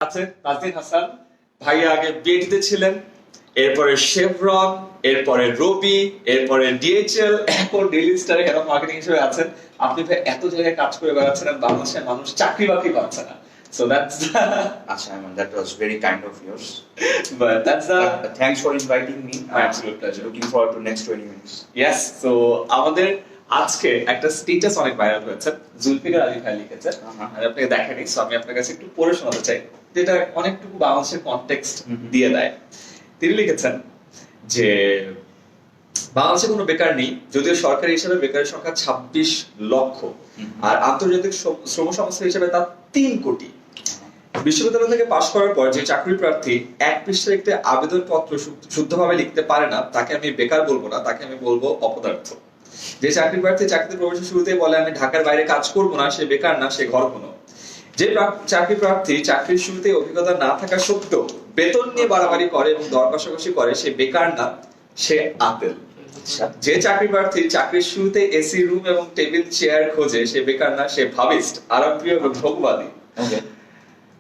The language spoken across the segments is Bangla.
আছে তাজদিন হাসান ভাইয়া আগে বিএডিতে ছিলেন, এরপরে শেভরন, এরপরে রবি, এরপরে ডিএইচএল, এখন ডেইলি স্টারে হেড অফ মার্কেটিং হিসেবে আছেন। আপনি ভাই এত জায়গায় কাজ করে বেড়াচ্ছেন আর বাংলাদেশের মানুষ চাকরি বাকরি পাচ্ছে না। So that's the Acha, I mean, that was very kind of yours. but that's the Thanks for inviting me. My absolute pleasure. Looking forward to next 20 minutes. yes so আমাদের আজকে একটা স্ট্যাটাস অনেক ভাইরাল হয়েছে, জুলফিকার আলী ভাই লিখেছে। আমি আপনাকে দেখাইনি, সো আমি আপনার কাছে একটু পড়ে শোনাতে চাই, যেটা অনেকটুকু বাংলাদেশের কনটেক্সট দিয়ে দেয়। তিনি লিখেছেন যে বাংলাদেশে কোনো বেকার নেই, যদিও সরকারি হিসেবে বেকারের সংখ্যা 26 লক্ষ আর আন্তর্জাতিক শ্রম সংস্থা হিসেবে তা 3 কোটি। বিশ্ববিদ্যালয় থেকে পাশ করার পর যে চাকরি প্রার্থী এক পৃষ্ঠার একটি আবেদনপত্র শুদ্ধভাবে লিখতে পারে না, তাকে আমি বেকার বলবো না, তাকে আমি বলবো অপদার্থ। যে চাকরি প্রার্থী চাকরিতে প্রবেশের শুরুতেই বলে আমি ঢাকার বাইরে কাজ করবো না, সে বেকার না, সে ঘর কোনো। যে চাকরি প্রার্থী চাকরির শুরুতে অভিজ্ঞতা না থাকা সত্ত্বেও বেতন নিয়ে বাড়াবাড়ি করে এবং দর কষাকষি করে, সে বেকার না, সে আতেল। যে চাকরি প্রার্থী চাকরির শুরুতে এসি রুম এবং টেবিল চেয়ার খোঁজে, সে বেকার না, সে ভাবিস্ট, আরামপ্রিয় এবং ভোগবাদী।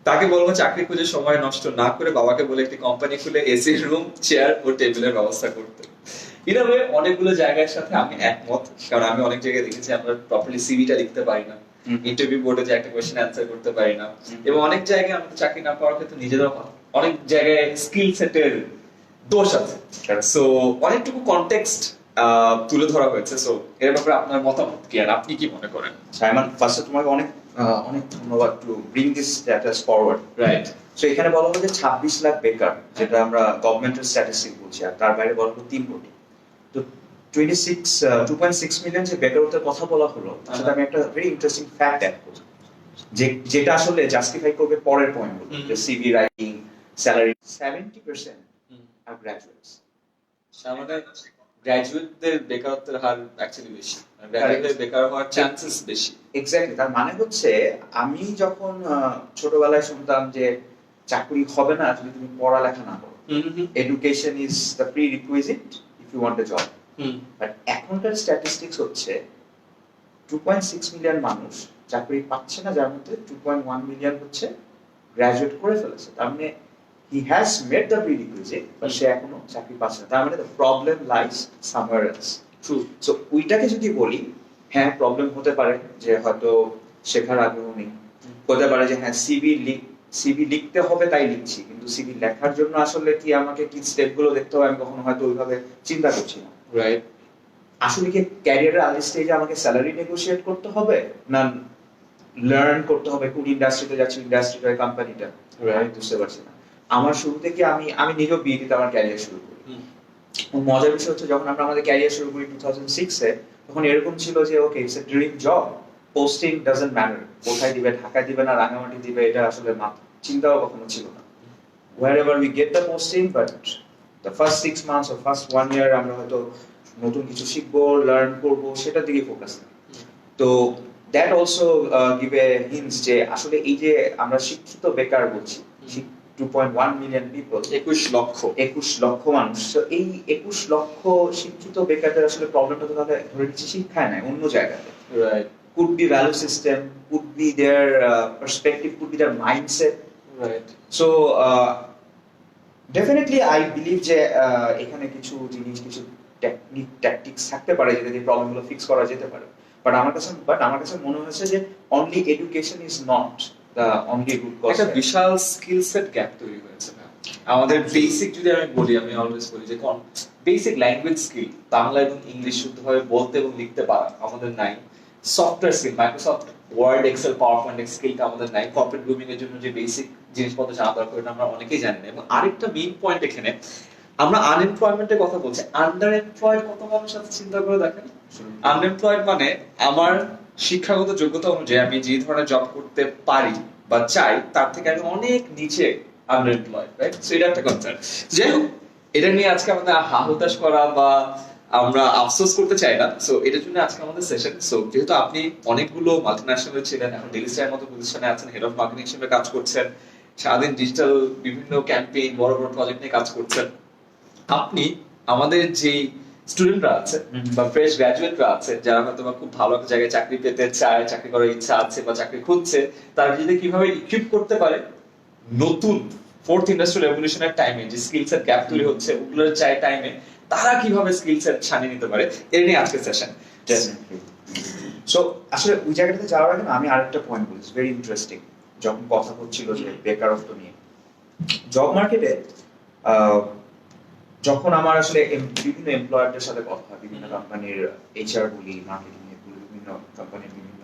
তাকে বলবো চাকরি খুঁজে সময় নষ্ট না করে বাবাকে বলে একটি কোম্পানি খুলে এসি রুম, চেয়ার ও টেবিলের ব্যবস্থা করতে। এভাবে অনেকগুলো জায়গার সাথে আমি একমত, কারণ আমি অনেক জায়গায় দেখেছি আমরা প্রপারলি সিভিটা লিখতে পারি না, ইন্টারভিউ বোর্ডে যে একটা কোশ্চেন অ্যান্সার করতে পারি না, এবং অনেক জায়গায় আমাদের চাকরি না পাওয়ার ক্ষেত্রে নিজেরাও অনেক জায়গায় স্কিল সেটের দোষ আছে। সো অনেকটুকু কনটেক্সট তুলে ধরা হয়েছে। সো এর ব্যাপারে আপনার মতামত কি, আর আপনি কি মনে করেন? সাইমন, ফার্স্টে তোমাকে অনেক ধন্যবাদ to bring this status forward. Right. So এখানে বলা হলো যে 26 লাখ বেকার, যেটা আমরা গভর্নমেন্টের স্ট্যাটিস্টিক বলছি, আর তার বাইরে বলা হলো 3 কোটি। তো 2.6 মিলিয়ন যে বেকারত্বের কথা বলা হলো, সেটা আমি একটা ভেরি ইন্টারেস্টিং ফ্যাক্ট অ্যাড করি, যেটা আসলে জাস্টিফাই করবে পরের পয়েন্টগুলো, যে সিভি রাইটিং, স্যালারি। 70% আর গ্র্যাজুয়েটস। আমাদের গ্র্যাজুয়েটদের বেকারত্বের হার অ্যাকচুয়ালি বেশি, গ্র্যাজুয়েটদের বেকার হওয়ার চান্সেস বেশি। এক্স্যাক্টলি, তার মানে হচ্ছে আমি যখন ছোটবেলায় শুনতাম যে চাকরি হবে না যদি তুমি পড়ালেখা না করো, education is the prerequisite if you want a job, but এখনকার স্ট্যাটিস্টিক্স হচ্ছে 2.6 মিলিয়ন মানুষ চাকরি পাচ্ছে না, যার মধ্যে 2.1 মিলিয়ন হচ্ছে গ্র্যাজুয়েট করে ফেলেছে। তার মানে he has met the prerequisite, but সে এখনো চাকরি পাচ্ছে না। তার মানে the problem lies somewhere else. True. So ওইটাকে যদি বলি, হ্যাঁ প্রবলেম হতে পারে যে হয়তো শেখার আগ্রহ নেই, হতে পারে যে হ্যাঁ সিভি লিখতে হবে তাই লিখছি, কিন্তু সিভি লেখার জন্য আসলে কি আমাকে কি স্টেপগুলো দেখতে হবে আমি কখনো হয়তো ওইভাবে চিন্তা করছি না। রাইট। আসলে কি ক্যারিয়ারের আর্লি স্টেজে আমাকে স্যালারি নেগোশিয়েট করতে হবে, না লার্ন করতে হবে কোন ইন্ডাস্ট্রিতে যাচ্ছি, ইন্ডাস্ট্রিটা কোম্পানিটা, রাইট? বুঝতে পারছি না। আমার শুরু থেকে আমি নিজেও বিএডিতে আমার ক্যারিয়ার শুরু করি। মজার বিষয় হচ্ছে যখন আমরা আমাদের ক্যারিয়ার শুরু করি 2006-এ, তখন এরকম ছিল যে okay it's a dream job, posting doesn't matter, কোথায় দিবে, ঢাকায় দিবে না রাঙামাটি দিবে, এটা আসলে চিন্তাও কখনো ছিল না। wherever we get the posting, but the first 6 months or first 1 year আমরা হয়তো নতুন কিছু শিখবো, লার্ন করবো, সেটার দিকে ফোকাস করি। তো that also give a hints যে আসলে এই যে আমরা শিক্ষিত বেকার বলছি, 2.1 মিলিয়ন পিপল, 21 লক্ষ মানুষ। তো এই 21 লক্ষ শিক্ষিত বেকারদের আসলে প্রবলেমটা তো তাহলে ধরে নিচ্ছি শিক্ষায় নাই, অন্য জায়গাতে। Right. Could be value system, could be their perspective, could be their mindset. Right. So definitely I believe যে এখানে কিছু জিনিস, কিছু টেকনিক, ট্যাকটিক্স থাকতে পারে যেটা দিয়ে প্রবলেমগুলো ফিক্স করা যেতে পারে। বাট আমার কাছে মনে হয়েছে যে only education is not the only good cause. একটা বিশাল স্কিল সেট গ্যাপ তৈরি হয়েছে না আমাদের। বেসিক যদি আমি বলি, আমি অলওয়েজ বলি যে বেসিক ল্যাঙ্গুয়েজ স্কিল, বাংলা এবং ইংলিশ শুদ্ধভাবে বলতে এবং লিখতে পারা আমাদের নাই। Software skill, Microsoft Word, Excel, PowerPoint স্কিলটা আমাদের নাই। কর্পোরেট গ্রুমিং এর জন্য যে বেসিক জিনিসপত্র জানা দরকার, এটা আমরা অনেকেই জানি না। এবং আরেকটা মেইন পয়েন্ট এখানে, আমরা আনএমপ্লয়মেন্টের কথা বলছি, আন্ডার এমপ্লয়েড কত মানুষ আছে চিন্তা করে দেখেন। আনএমপ্লয়েড মানে আমার শিক্ষাগত যোগ্যতা অনুযায়ী আমি যে ধরনের জব করতে পারি বা চাই, তার থেকে আমি অনেক নিচে আনএমপ্লয়েড, রাইট? সো এটা একটা কনসার্ন। যাই হোক, এটা নিয়ে আজকে আমাদের হাহুতাশ করা বা আমরা আফসোস করতে চাই না। সো এটার জন্য আজকে আমাদের সেশন। সো যেহেতু আপনি অনেকগুলো মাল্টিন্যাশনাল ছিলেন, এখন ডেইলি স্টারের মতো প্রতিষ্ঠানে আছেন, হেড অফ মার্কেটিং হিসেবে কাজ করছেন, সারাদিন ডিজিটাল বিভিন্ন ক্যাম্পেইন, বড় বড় প্রজেক্ট নিয়ে কাজ করছেন, আপনি আমাদের যে স্টুডেন্টরা আছে বা ফ্রেশ গ্র্যাজুয়েটরা আছে, যারা হয়তো খুব ভালো একটা জায়গায় চাকরি পেতে চায়, চাকরি করার ইচ্ছা আছে বা চাকরি খুঁজছে, তারা নিজেদের কিভাবে ইকুইপ করতে পারে নতুন ফোর্থ ইন্ডাস্ট্রিয়াল রেভলিউশনের টাইমে যে স্কিল সেট গ্যাপ তৈরি হচ্ছে ওগুলোর চাই টাইমে তারা কিভাবে স্কিল সেট ছানিয়ে নিতে পারে এর নিয়ে আজকের সেশন। সো আসলে ওই জায়গাটাতে যাওয়ার আগে আমি আরেকটা পয়েন্ট বলছি, ভেরি ইন্টারেস্টিং। যখন কথা হচ্ছিল যে বেকারত্ব নিয়ে জব মার্কেটে, যখন আমার আসলে বিভিন্ন এমপ্লয়ারদের সাথে কথা হয়, বিভিন্ন কোম্পানির এইচআর বলি, মার্কেটিং এ বলি, বিভিন্ন কোম্পানির বিভিন্ন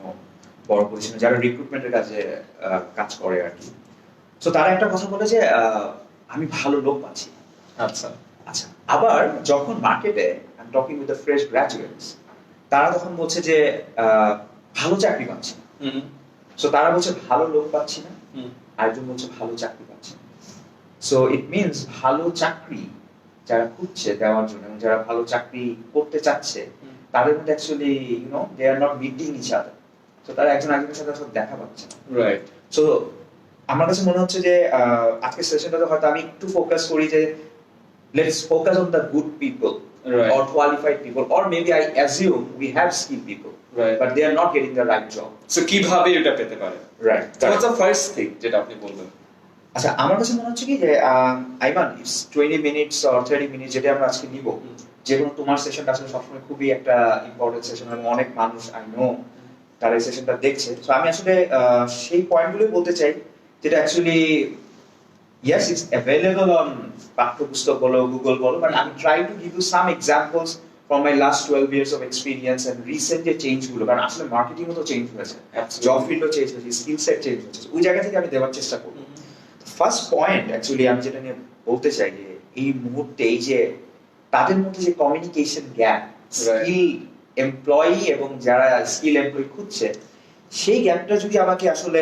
বড় পজিশনে যারা রিক্রুটমেন্টের কাজে কাজ করে আর কি, তো তারা একটা কথা বলে যে আমি ভালো লোক পাচ্ছি। আচ্ছা আচ্ছা, আবার যখন মার্কেটে I am talking with the fresh graduates, তারা তখন বলছে যে ভালো চাকরি পাচ্ছি না। সো তারা বলছে ভালো লোক পাচ্ছি না, আরেকজন বলছে ভালো চাকরি পাচ্ছি না। সো ইট মিনস ভালো চাকরি যারা খুঁজছে দেওয়ার জন্য, যারা ভালো চাকরি করতে চাচ্ছে, তাদের মধ্যে actually you know they are not meeting each other. So তারা একজন আরেকজনের সাথে আসলে দেখা পাচ্ছে না। রাইট। সো আমার কাছে মনে হচ্ছে যে আজকের সেশনটাতে হয়তো আমি একটু ফোকাস করি যে let's focus on the good people, right, or qualified people, or maybe I assume we have skilled people, right, but they are not getting the right job. So কিভাবে এটা পেতে পারে? Right. What's the first thing যেটা আপনি বলবেন? আচ্ছা, আমার কাছে মনে হচ্ছে কি যে Aiman, it's 20 minutes or 30 minutes যেটা আমরা আজকে নিব, যে কোনো তোমার সেশনটা আসলে সবসময় খুবই একটা ইম্পর্টেন্ট সেশন এবং অনেক মানুষ আই নো তারা এই সেশনটা দেখছে। তো আমি আসলে সেই পয়েন্টগুলোই বলতে চাই যেটা actually yes, it's available on পাঠ্যপুস্তক বলো, গুগল বলো, but I'm trying to give you some examples from my last 12 years of experience and recent যে চেঞ্জ গুলো, কারণ আসলে মার্কেটিং ও তো চেঞ্জ হয়েছে, জব ফিল্ডও চেঞ্জ হয়েছে, স্কিল সেট চেঞ্জ হয়েছে, ওই জায়গা থেকে আমি দেওয়ার চেষ্টা করব। ফার্স্ট পয়েন্ট অ্যাকচুয়ালি আমি যেটা নিয়ে বলতে চাই যে এই মুহূর্তে এই যে তাদের মধ্যে যে কমিউনিকেশন গ্যাপ, স্কিল এমপ্লয়ি এবং যারা স্কিল এমপ্লয়ি খুঁজছে, সেই গ্যাপটা যদি আমাকে আসলে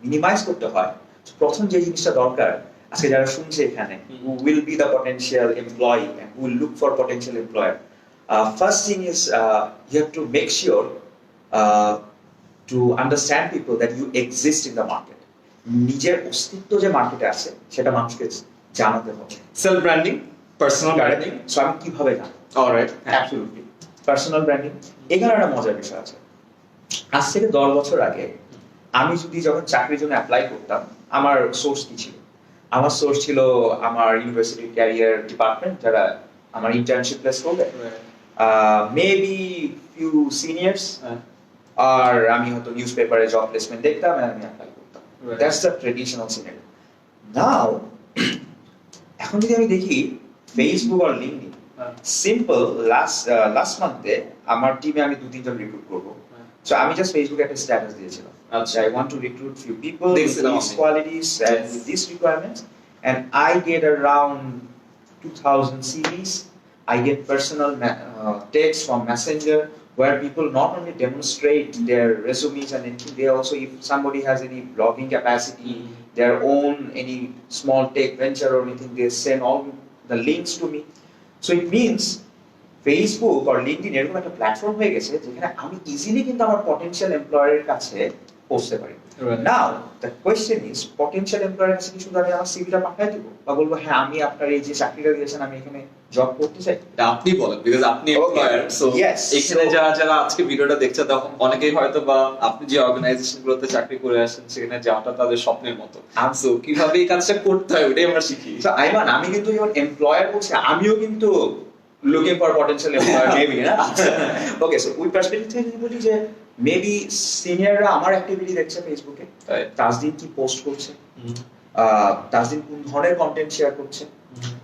মিনিমাইজ করতে হয়, প্রথম যে জিনিসটা দরকার আজকে যারা শুনছে এখানে, who will be the potential employee and who will look for potential employer, first thing is you have to make sure to understand people that you exist in the market. নিজের অস্তিত্ব যে মার্কেটে আছে সেটা মানুষকে জানাতে হবে। Self branding, personal branding. So আমি কিভাবে জানবো? Alright, absolutely personal branding. এখানে একটা মজার বিষয় আছে। আজ থেকে 10 বছর আগে আমি যদি যখন চাকরির জন্য অ্যাপ্লাই করতাম, আমার সোর্স কি ছিল? আমার সোর্স ছিল আমার ইউনিভার্সিটি ক্যারিয়ার ডিপার্টমেন্ট, যারা আমার ইন্টার্নশিপ প্লেস করবে, মেবি ফিউ সিনিয়র্স, আর আমি হয়তো নিউজ পেপারে জব প্লেসমেন্ট দেখতাম আর আমি অ্যাপ্লাই করতাম। That's the traditional scenario. Now এখন যদি আমি দেখি ফেসবুক আর লিঙ্কডইন, সিম্পল লাস্ট মান্থে আমার টিমে আমি 2-3 জন রিক্রুট করবো। So আমি just Facebook একটা স্ট্যাটাস দিয়েছিলাম, আচ্ছা I want to recruit few people with these qualities and with these requirements, and I get around 2000 CVs. I get personal text from Messenger where people not only demonstrate their resumes and anything, they also, if somebody has any blogging capacity, their own any small tech venture or anything, they send all the links to me. So it means Facebook আর লিঙ্কডইন এরকম একটা প্ল্যাটফর্ম হয়ে গেছে যেখানে আমি ইজিলি কিন্তু আমার পটেনশিয়াল এমপ্লয়ারের কাছে পৌঁছতে পারি। নাও দ্য কোয়েশ্চেন ইজ, পটেনশিয়াল এমপ্লয়ারের কাছে কি শুধু আমি আমার সিভিটা পাঠিয়ে দেবো বা বলবো হ্যাঁ আমি আপনার এই যে চাকরিটা দিয়েছেন আমি এখানে জব করতে চাই? আপনি বলেন, বিকজ আপনি এমপ্লয়ার। সো এখানে যারা আজকে ভিডিওটা দেখছে অনেকেই হয়তো বা আপনি যে অর্গানাইজেশনগুলোতে চাকরি করে আসেন সেখানে যাওয়াটা তাদের স্বপ্নের মতো। সো কিভাবে এই কাজটা করতে হয় ওটাই আমরা শিখি। সো আইমান, আমি কিন্তু যখন এমপ্লয়ার বলছি আমিও কিন্তু looking for potential employer maybe না। ওকে, সো ওই পার্সপেক্টিভ থেকে যদি বলি যে মেবি সিনিয়ররা আমার অ্যাক্টিভিটি দেখছে ফেসবুকে, তাজদিন কি পোস্ট করছে, তাজদিন কোন ধরনের কন্টেন্ট শেয়ার করছে,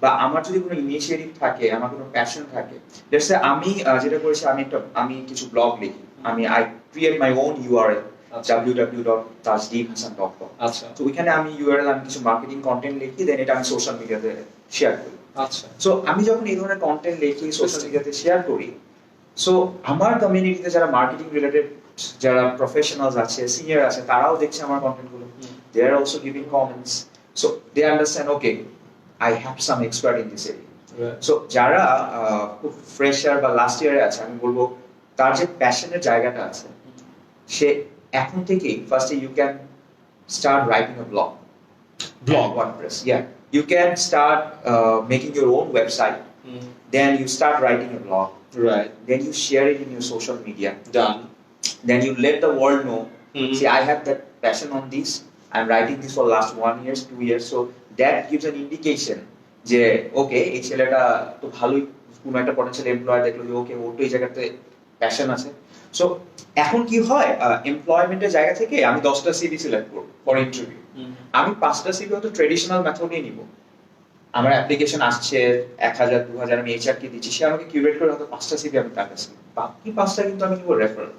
বা আমার যদি কোনো ইনিশিয়েটিভ থাকে, আমার কোনো প্যাশন থাকে, লেটস সে আমি যেটা করেছি, আমি কিছু ব্লগ লিখি, I create my own URL www.tajdinhassan.com। আচ্ছা, তো ওইখানে আমি ইউআরএল আমি কিছু মার্কেটিং কন্টেন্ট লিখি, দেন এটা আমি সোশ্যাল মিডিয়াতে শেয়ার করি। আচ্ছা, সো আমি যখন এই ধরনের কন্টেন্ট লিখি সোশ্যাল মিডিয়াতে শেয়ার করি, সো আমার কমিউনিটিতে যারা মার্কেটিং রিলেটেড যারা প্রফেশনালস আছে, সিনিয়র আছে, তারাও দেখছে আমার কন্টেন্টগুলো, they are also giving comments, so they understand okay I have some expert in this area. So যারা খুব ফ্রেশার বা লাস্ট ইয়ারে আছে, আমি বলবো তার যে প্যাশনের জায়গাটা আছে, সে এখন থেকেই ফার্স্টে you can start writing a blog, WordPress, yeah. You can start making your own website, then you start writing a blog, right? Then you share it in your social media. Done. Then you let the world know, see I have that passion on this, I'm writing this for last 1 year, 2 years, so that gives an indication যে ওকে এই ছেলেটা তো ভালোই কোনো একটা পটেনশিয়াল এমপ্লয়ার দেখলো যে ওকে ওর তো এই জায়গাতে প্যাশন আছে। সো এখন কি হয়, এমপ্লয়মেন্টের জায়গা থেকে আমি 10টা সিভি সিলেক্ট করবো ফর ইন্টারভিউ, আমি 5টা সিভি হয়তো ট্রেডিশনাল মেথডে নিব। আমার অ্যাপ্লিকেশন আসছে 1000 2000, আমি এইচআর কে দিচ্ছি, সে আমাকে কিউরেট করে হয়তো 5টা সিভি আমি তার কাছে, বাকি 5টা কিন্তু আমি নিব রেফারেল।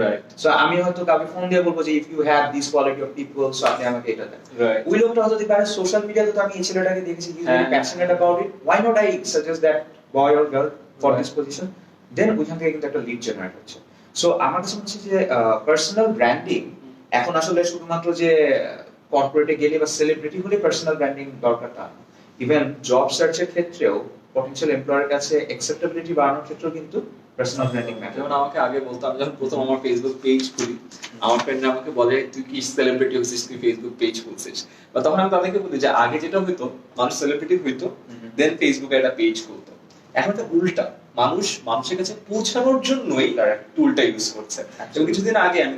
রাইট। সো আমি হয়তো কাউকে ফোন দিয়ে বলবো যে if you have this quality of people, so আপনি আমাকে এটা দেন। রাইট। ওই লোকটা হয়তো দেখবে সোশ্যাল মিডিয়াতে তো আমি এই ছেলেটাকে দেখেছি, he is very passionate about it, why not I suggest that boy or girl for this position, then ওইখান থেকে কিন্তু একটা লিড জেনারেট হচ্ছে। সো আমার কাছে মনে হচ্ছে যে পার্সোনাল ব্র্যান্ডিং এখন আসলে শুধুমাত্র যে কর্পোরেটে গেলে বা সেলিব্রিটি হলে পার্সোনাল ব্র্যান্ডিং দরকার তা না, ইভেন জব সার্চের ক্ষেত্রেও পটেনশিয়াল এমপ্লয়ারের কাছে অ্যাকসেপ্টেবিলিটি বাড়ানোর ক্ষেত্রেও কিন্তু পার্সোনাল ব্র্যান্ডিং ম্যাটার। যেমন আমাকে আগে বলতাম, যখন প্রথম আমার ফেসবুক পেজ খুলি, আমার ফ্রেন্ডরা আমাকে বলে তুই কি সেলিব্রিটি হচ্ছিস, তুই ফেসবুক পেজ খুলছিস, বা তখন আমি তাদেরকে বলি যে আগে যেটা হইতো মানুষ সেলিব্রিটি হইতো দেন ফেসবুকে একটা পেজ খুলতো, এখন তো উল্টা, মানুষের কাছে পৌঁছানোর জন্যই টুলটা ইউজ করছে। এবং কিছুদিন আগে আমি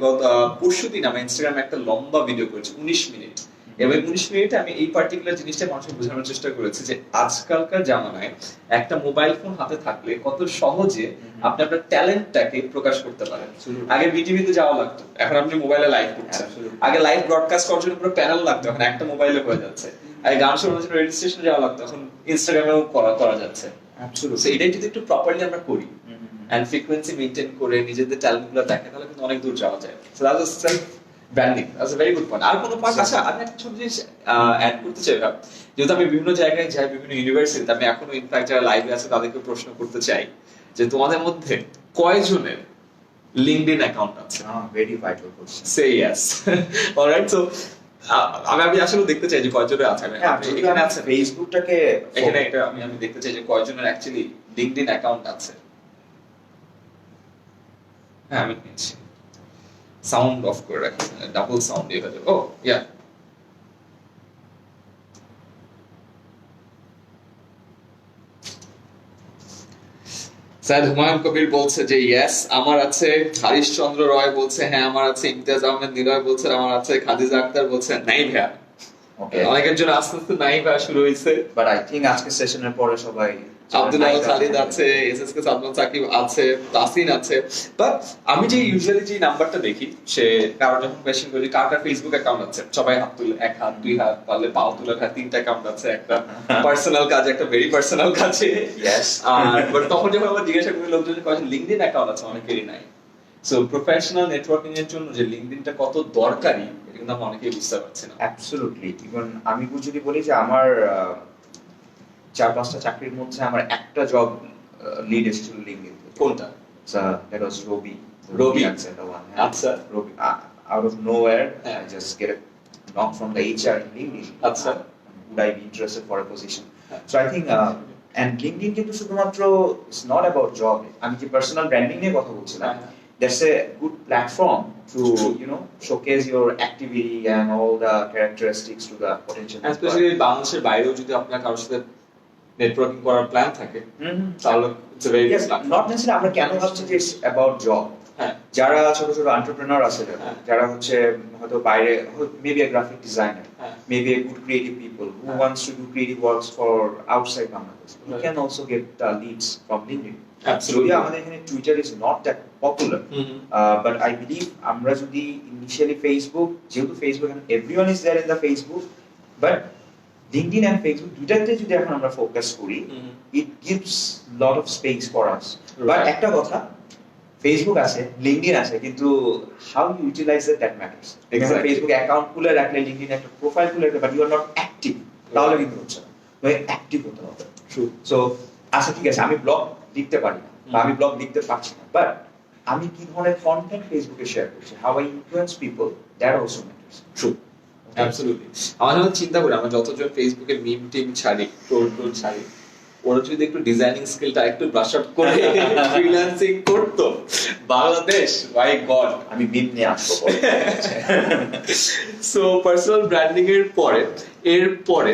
পরশুদিন আমি ইনস্টাগ্রামে একটা লম্বা ভিডিও করেছি 19 মিনিট, এবং 19 মিনিটে আমি এই পার্টিকুলার জিনিসটা মানুষকে বোঝানোর চেষ্টা করেছি যে আজকালকার জামানায় একটা মোবাইল ফোন হাতে থাকলে কত সহজে আপনি আপনার ট্যালেন্টটাকে প্রকাশ করতে পারেন। আগে বিটিভিতে যাওয়া লাগতো, এখন আপনি মোবাইলে লাইভ করছেন। আগে লাইভ ব্রডকাস্ট করার জন্য পুরো প্যানেল লাগতো, এখন একটা মোবাইলে হয়ে যাচ্ছে। আগে গান শোনার জন্য রেডিও স্টেশনে যাওয়া লাগতো, এখন ইনস্টাগ্রামেও করা যাচ্ছে। অ্যাবসলিউটলি। সো এটাই যদি একটু প্রপারলি আমরা করি এন্ড ফ্রিকোয়েন্সি মেইনটেইন করে নিজেদের ট্যালেন্টগুলো দেখে, তাহলে কিন্তু অনেক দূর যাওয়া যায়। So that was self branding, that's a very good point. আর কোনো পয়েন্ট? আচ্ছা, আমি একটা ছোট জিনিস অ্যাড করতে চাই ভাব, যেহেতু আমি বিভিন্ন জায়গায় যাই, বিভিন্ন ইউনিভার্সিটিতে, আমি এখনো ইনফ্যাক্ট যারা লাইভে আছে তাদেরকে প্রশ্ন করতে চাই যে তোমাদের মধ্যে কয়জনের লিঙ্কডইন অ্যাকাউন্ট আছে? Very vital question. Say yes. Alright. So আমি আসলে দেখতে চাই যে কয়জনের আছে। এখানে আছে ফেসবুকটাকে, এখানে এটা আমি দেখতে চাই যে কয়জনের অ্যাকচুয়ালি লিঙ্কডইন অ্যাকাউন্ট আছে। হ্যাঁ, আমি নিচ্ছি, সাউন্ড অফ করে রাখি, ডাবল সাউন্ড দিয়ে হয়ে যাবে। ও ইয়া, স্যার হুমায়ুন কবির বলছে যে ইয়েস আমার আছে, হরিশচন্দ্র রয় বলছে হ্যাঁ আমার আছে, ইমতিয়াজ আহমেদ নিলয় বলছে আমার আছে, খাদিজা আক্তার বলছে নাই ভাইয়া। অনেকের জন্য আস্তে আস্তে নাই ভাইয়া শুরু হয়েছে, বাট আই থিংক আজকে সেশনের পরে সবাই, আব্দুল্লাহ খালিদ আছে, এসএসকে সাদমান সাকিব আছে, তাসিন আছে। বাট আমি যে ইউজুয়ালি যে নাম্বারটা দেখি, সে কারো যখন কোয়েশ্চেন করি কার কার ফেসবুক অ্যাকাউন্ট আছে, সবাই হাত তুলে, এক হাত, দুই হাত, পারলে পাও তুলে, হ্যাঁ 3টা অ্যাকাউন্ট আছে, একটা পার্সোনাল কাজে, একটা ভেরি পার্সোনাল কাজে। ইয়েস। আর বাট তখন যখন আমরা জিজ্ঞাসা করি লোকজন কয়েকজন লিঙ্কডইন অ্যাকাউন্ট আছে, অনেকেরই নাই। সো প্রফেশনাল নেটওয়ার্কিং এর জন্য যে লিঙ্কডইনটা কত দরকারি এটা কিন্তু আমরা অনেকেই বুঝতে পারছি না। অ্যাবসলিউটলি। ইভেন আমি যদি বলি যে আমার 4-5টা চাকরির মধ্যে আমার একটা জব লিড এসেছিল লিঙ্কডইন। কোনটা? দ্যাট ওয়াজ রবি। রবি আছে the one. আচ্ছা। রবি, out of nowhere I just get a knock from the HR in LinkedIn. আচ্ছা। Would I be interested for a position? So I think and LinkedIn কিন্তু শুধুমাত্র it's not about job. আমি যে পার্সোনাল ব্র্যান্ডিং নিয়ে কথা বলছিলাম, that's a good platform to showcase your activity and all the characteristics to the potential especially বাংলাদেশের বাইরেও যদি আপনার কারোর সাথে নেটওয়ার্কিং করার প্ল্যান থাকে, তাহলে it's a very good platform. not necessarily আমরা কেন ভাবছি যে it's about job. যারা ছোট ছোট এন্টারপ্রেনার আছে, যারা হচ্ছে হয়তো বাইরে, maybe a graphic designer, maybe a good creative people who wants to do creative works for outside Bangladesh, you can also get leads from LinkedIn. Absolutely. আমাদের এখানে Twitter is not that popular, but I believe আমরা যদি initially Facebook, যেহেতু Facebook and everyone is there in the Facebook, but LinkedIn and Facebook দুটাতে যদি এখন আমরা ফোকাস করি, it gives lot of space for us. But একটা কথা, ফেসবুক আছে, লিঙ্কডইন আছে, কিন্তু how you utilise that matters. Facebook account খুলে রাখলে, লিঙ্কডইন একটা প্রোফাইল খুলে রাখলে, but you are not active, তাহলে কিন্তু হচ্ছে না। অ্যাক্টিভ হতে হবে। সো আচ্ছা ঠিক আছে, আমি ব্লগ লিখতে পারি না বা আমি ব্লগ লিখতে পারছি না, বাট আমি কি ধরনের কন্টেন্ট ফেসবুকে শেয়ার করছি, how I influence people, that also matters. True, absolutely. আমরা যখন চিন্তা করি, আমরা যতজন ফেসবুকে মিম টিম ছাড়ি, টোল ছাড়ি, ওরা যদি একটু ডিজাইনিং স্কিলটা একটু ব্রাশ আপ করে ফ্রিল্যান্সিং করতো, বাংলাদেশ বাই গড, আমি মিম নিয়ে আসবো। সো পার্সোনাল ব্র্যান্ডিং এর পরে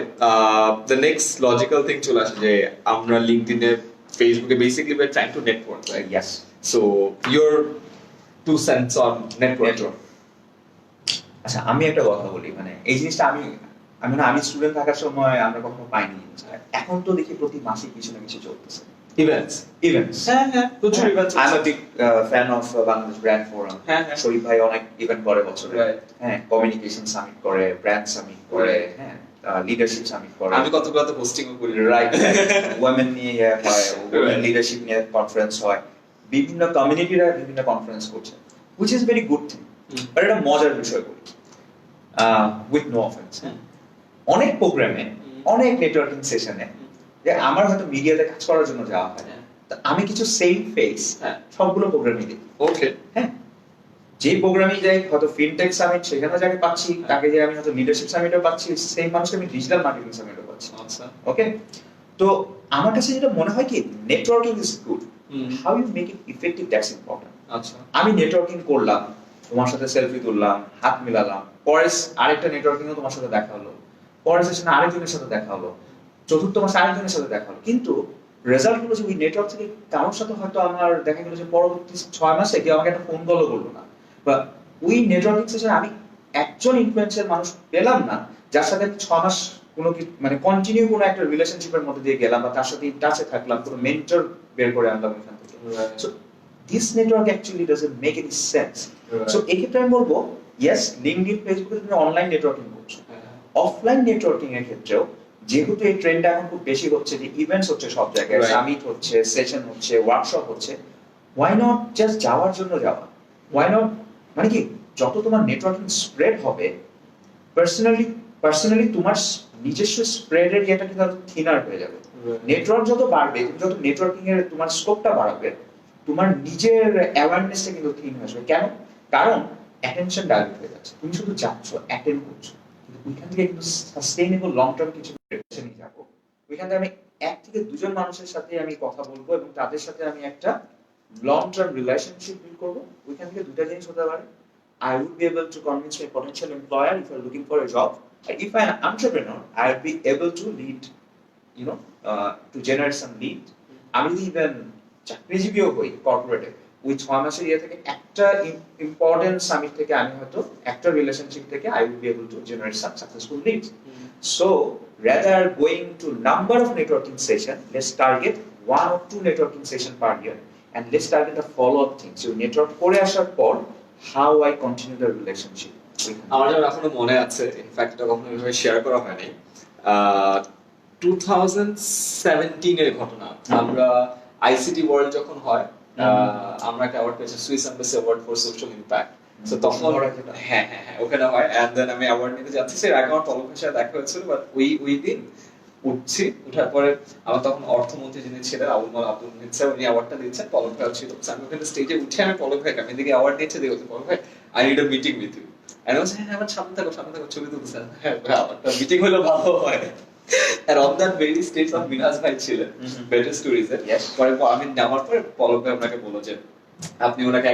দ্য নেক্সট লজিক্যাল থিং চলে আসে যে আমরা লিঙ্কডইনে, ফেসবুকে basically we are trying to network, right? Yes. So your 2 cents on network. আচ্ছা আমি একটা কথা বলি, মানে এই জিনিসটা আমি স্টুডেন্ট থাকার সময় আমরা কখনো পাইনি জিনিসটা। এখন তো দেখি প্রতি মাসে কিছু না কিছু চলতেছে ইভেন্টস। হ্যাঁ প্রচুর events. I am a big fan of Bangladesh brand forum. হ্যাঁ। শরীফ ভাই অনেক ইভেন্ট করে বছরে। Right. হ্যাঁ, কমিউনিকেশন সামিট করে, ব্র্যান্ড সামিট করে, হ্যাঁ, লিডারশিপ সামিট করে। আমি কতগুলো পোস্টিংও করি। রাইট, ওমেন নিয়ে হয়, ওমেন লিডারশিপ নিয়ে কনফারেন্স হয়, বিভিন্ন কমিউনিটিরা বিভিন্ন কনফারেন্স করছে, which is very good thing. But এটা মজার বিষয় বলি, উইথ নো অফেন্স, অনেক প্রোগ্রামে, অনেক নেটওয়ার্কিং সেশনে যে আমার হয়তো মিডিয়াতে কাজ করার জন্য যাওয়া হয়, তা আমি কিছু সেম ফেস সবগুলো প্রোগ্রামই দেখি। ওকে। হ্যাঁ, যে প্রোগ্রামে যাই, হয়তো ফিনটেক সামিট সেখানে যাকে পাচ্ছি, তাকে যে আমি হয়তো লিডারশিপ সামিটও পাচ্ছি, সেম মানুষকে আমি ডিজিটাল মার্কেটিং সামিটও পাচ্ছি। আচ্ছা। ওকে, তো আমার কাছে যেটা মনে হয় কি, networking is good, how you make it effective, that's important. আচ্ছা, আমি নেটওয়ার্কিং করলাম, তোমার সাথে সেলফি তুললাম, হাত মিলালাম, পরে আরেকটা নেটওয়ার্কিং তোমার সাথে দেখা হলো, পরের সেশনে আরেকজনের সাথে দেখা হলো, চতুর্থ মাসে আরেকজনের সাথে দেখা হলো, কিন্তু রেজাল্ট হলো যে ওই নেটওয়ার্ক থেকে কারোর সাথে হয়তো আমার দেখা গেল যে পরবর্তী 6 মাসে কেউ আমাকে একটা ফোন কলও করলো না, বা ওই নেটওয়ার্কিং সেশনে আমি একজন ইনফ্লুয়েন্সার মানুষ পেলাম না যার সাথে 6 মাস কোনো মানে কন্টিনিউ কোনো একটা রিলেশনশিপের মধ্যে দিয়ে গেলাম, বা তার সাথে টাচে থাকলাম, কোনো মেন্টর বের করে আনলাম এখান থেকে। So this network actually doesn't make any sense. So এই ক্ষেত্রে আমি বলবো, ইয়েস, লিঙ্কডইন, ফেসবুকে তুমি অনলাইন নেটওয়ার্কিং করছো, অফলাইন নেটওয়ার্কিং এর ক্ষেত্রেও যেহেতু এই ট্রেন্ডটা এখন খুব বেশি হচ্ছে, যে ইভেন্টস হচ্ছে সব জায়গায়, সামিট হচ্ছে, সেশন হচ্ছে, ওয়ার্কশপ হচ্ছে, ওয়াই নট জাস্ট যাওয়ার জন্য যাওয়া, ওয়াই নট, মানে কি, যত তোমার নেটওয়ার্কিং স্প্রেড হবে, পার্সোনালি তোমার নিজস্ব স্প্রেডের ইয়েটা কিন্তু আরো থিনার হয়ে যাবে। নেটওয়ার্ক যত বাড়বে, তুমি যত নেটওয়ার্কিং এর তোমার স্কোপটা বাড়াবে, তোমার নিজের অ্যাওয়ারনেসটা কিন্তু থিন হয়ে যাবে। কেন? কারণ অ্যাটেনশন ডাইভার্ট হয়ে যাচ্ছে, তুমি শুধু যাচ্ছ, অ্যাটেন্ড করছো, কিন্তু ওইখান থেকে কিন্তু সাস্টেইনেবল লং টার্ম কিছু নিয়ে যাবো। ওইখান থেকে আমি 1 থেকে 2 জন মানুষের সাথে আমি কথা বলবো, এবং তাদের সাথে আমি একটা লং টার্ম রিলেশনশিপ বিল্ড করবো। ওইখান থেকে দুটা জিনিস হতে পারে, I would be able to convince my potential employer if you're looking for a job. If I'm an entrepreneur, I'll be able to lead, to generate some lead. আমি যদি ইভেন চাকরিজীবীও হই কর্পোরেটে, ওই 6 মাসের ইয়ে থেকে একটা ইম্পর্টেন্ট সামিট থেকে আমি হয়তো একটা রিলেশনশিপ থেকে I would be able to generate some successful leads. So rather going to number of networking session, let's target 1 or 2 networking session per year, and let's target the follow-up things. So network করে আসার পর how I continue the relationship. আমার যেমন এখনো মনে আছে, ইনফ্যাক্ট এটা কখনো এভাবে শেয়ার করা হয়নি, 2017 এর ঘটনা। আমরা আইসিটি ওয়ার্ল্ড যখন হয়, আমরা একটা অ্যাওয়ার্ড পেয়েছি, Swiss embassy award for social impact. তো তখন হ্যাঁ ওখানে হয়, এন্ড দেন আমি অ্যাওয়ার্ড নিতে যাচ্ছি, সেই আগে আমার পলকের সাথে দেখা হয়েছিল, বাট ওই দিন উঠছি, উঠার পরে আমার তখন অর্থমন্ত্রী যিনি ছিলেন আব্দুল মুহিত স্যার, উনি অ্যাওয়ার্ডটা দিচ্ছেন, পলক ভাই ছিল। আমি ওখানে স্টেজে উঠে আমি পলক ভাই, আমি দিকে অ্যাওয়ার্ড দিয়েছে, দিয়ে বলছি, পলক ভাই, I need a meeting with you. And বলছে, হ্যাঁ আমার সামনে থাকো ছবি তুলছে, হ্যাঁ একটা মিটিং হলে ভালো হয়। আর on that very stage of Minaj ভাই ছিলেন, বেটার স্টোরিজ এর। পরে আমি নামার পরে পলক ভাই আপনাকে বললো যে আপনি ওনাকে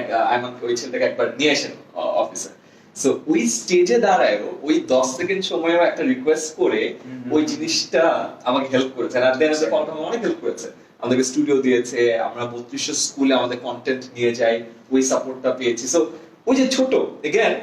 ওই ছেলেটাকে একবার নিয়ে আসেন অফিসে। সো ওই স্টেজে দাঁড়ায় ওই 10 সেকেন্ড সময়ও একটা রিকোয়েস্ট করে ওই জিনিসটা আমাকে হেল্প করেছে, আর দেন অনেক হেল্প করেছে, আমাদেরকে স্টুডিও দিয়েছে, আমরা 3200 স্কুলে আমাদের কন্টেন্ট নিয়ে যাই, ওই সাপোর্টটা পেয়েছি। সো ওই যে ছোট, এগেন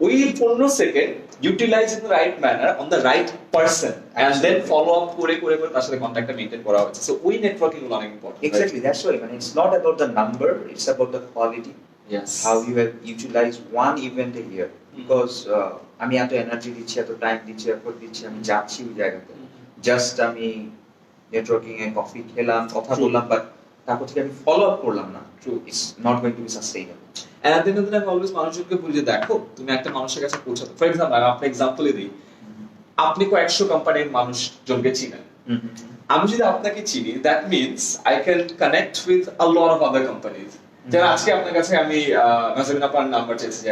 ওই 15 second utilise in the right manner on the right person, and then follow up করে তার সাথে কন্টাক্টটা মেইনটেইন করা হচ্ছে। সো ওই নেটওয়ার্কিং গুলো অনেক ইম্পর্টেন্ট। Exactly, that's why, মানে it's not about the number, it's about the quality. Yes. How you have utilized one event a year, because আমি এত এনার্জি দিচ্ছি, এত টাইম দিচ্ছি, এফোর্ট দিচ্ছি, আমি যাচ্ছি ওই জায়গাতে, জাস্ট আমি নেটওয়ার্কিং এ কফি খেলাম, কথা বললাম, বাট তারপর থেকে আমি ফলো আপ করলাম না। True, it's not going to be sustainable. And at the end of the day আমি অলওয়েজ মানুষজনকে বলি যে দেখো, তুমি একটা মানুষের কাছে পৌঁছাতে, ফর এক্সাম্পল আমি আপনাকে এক্সাম্পলই দিই, আপনি কয়েকশো কোম্পানির মানুষজনকে চিনেন, আমি যদি আপনাকে চিনি, that means I can connect with a lot of other companies. যেমন আজকে আপনার কাছে আমি নাজরিন আপার নাম্বার চেয়েছি, যে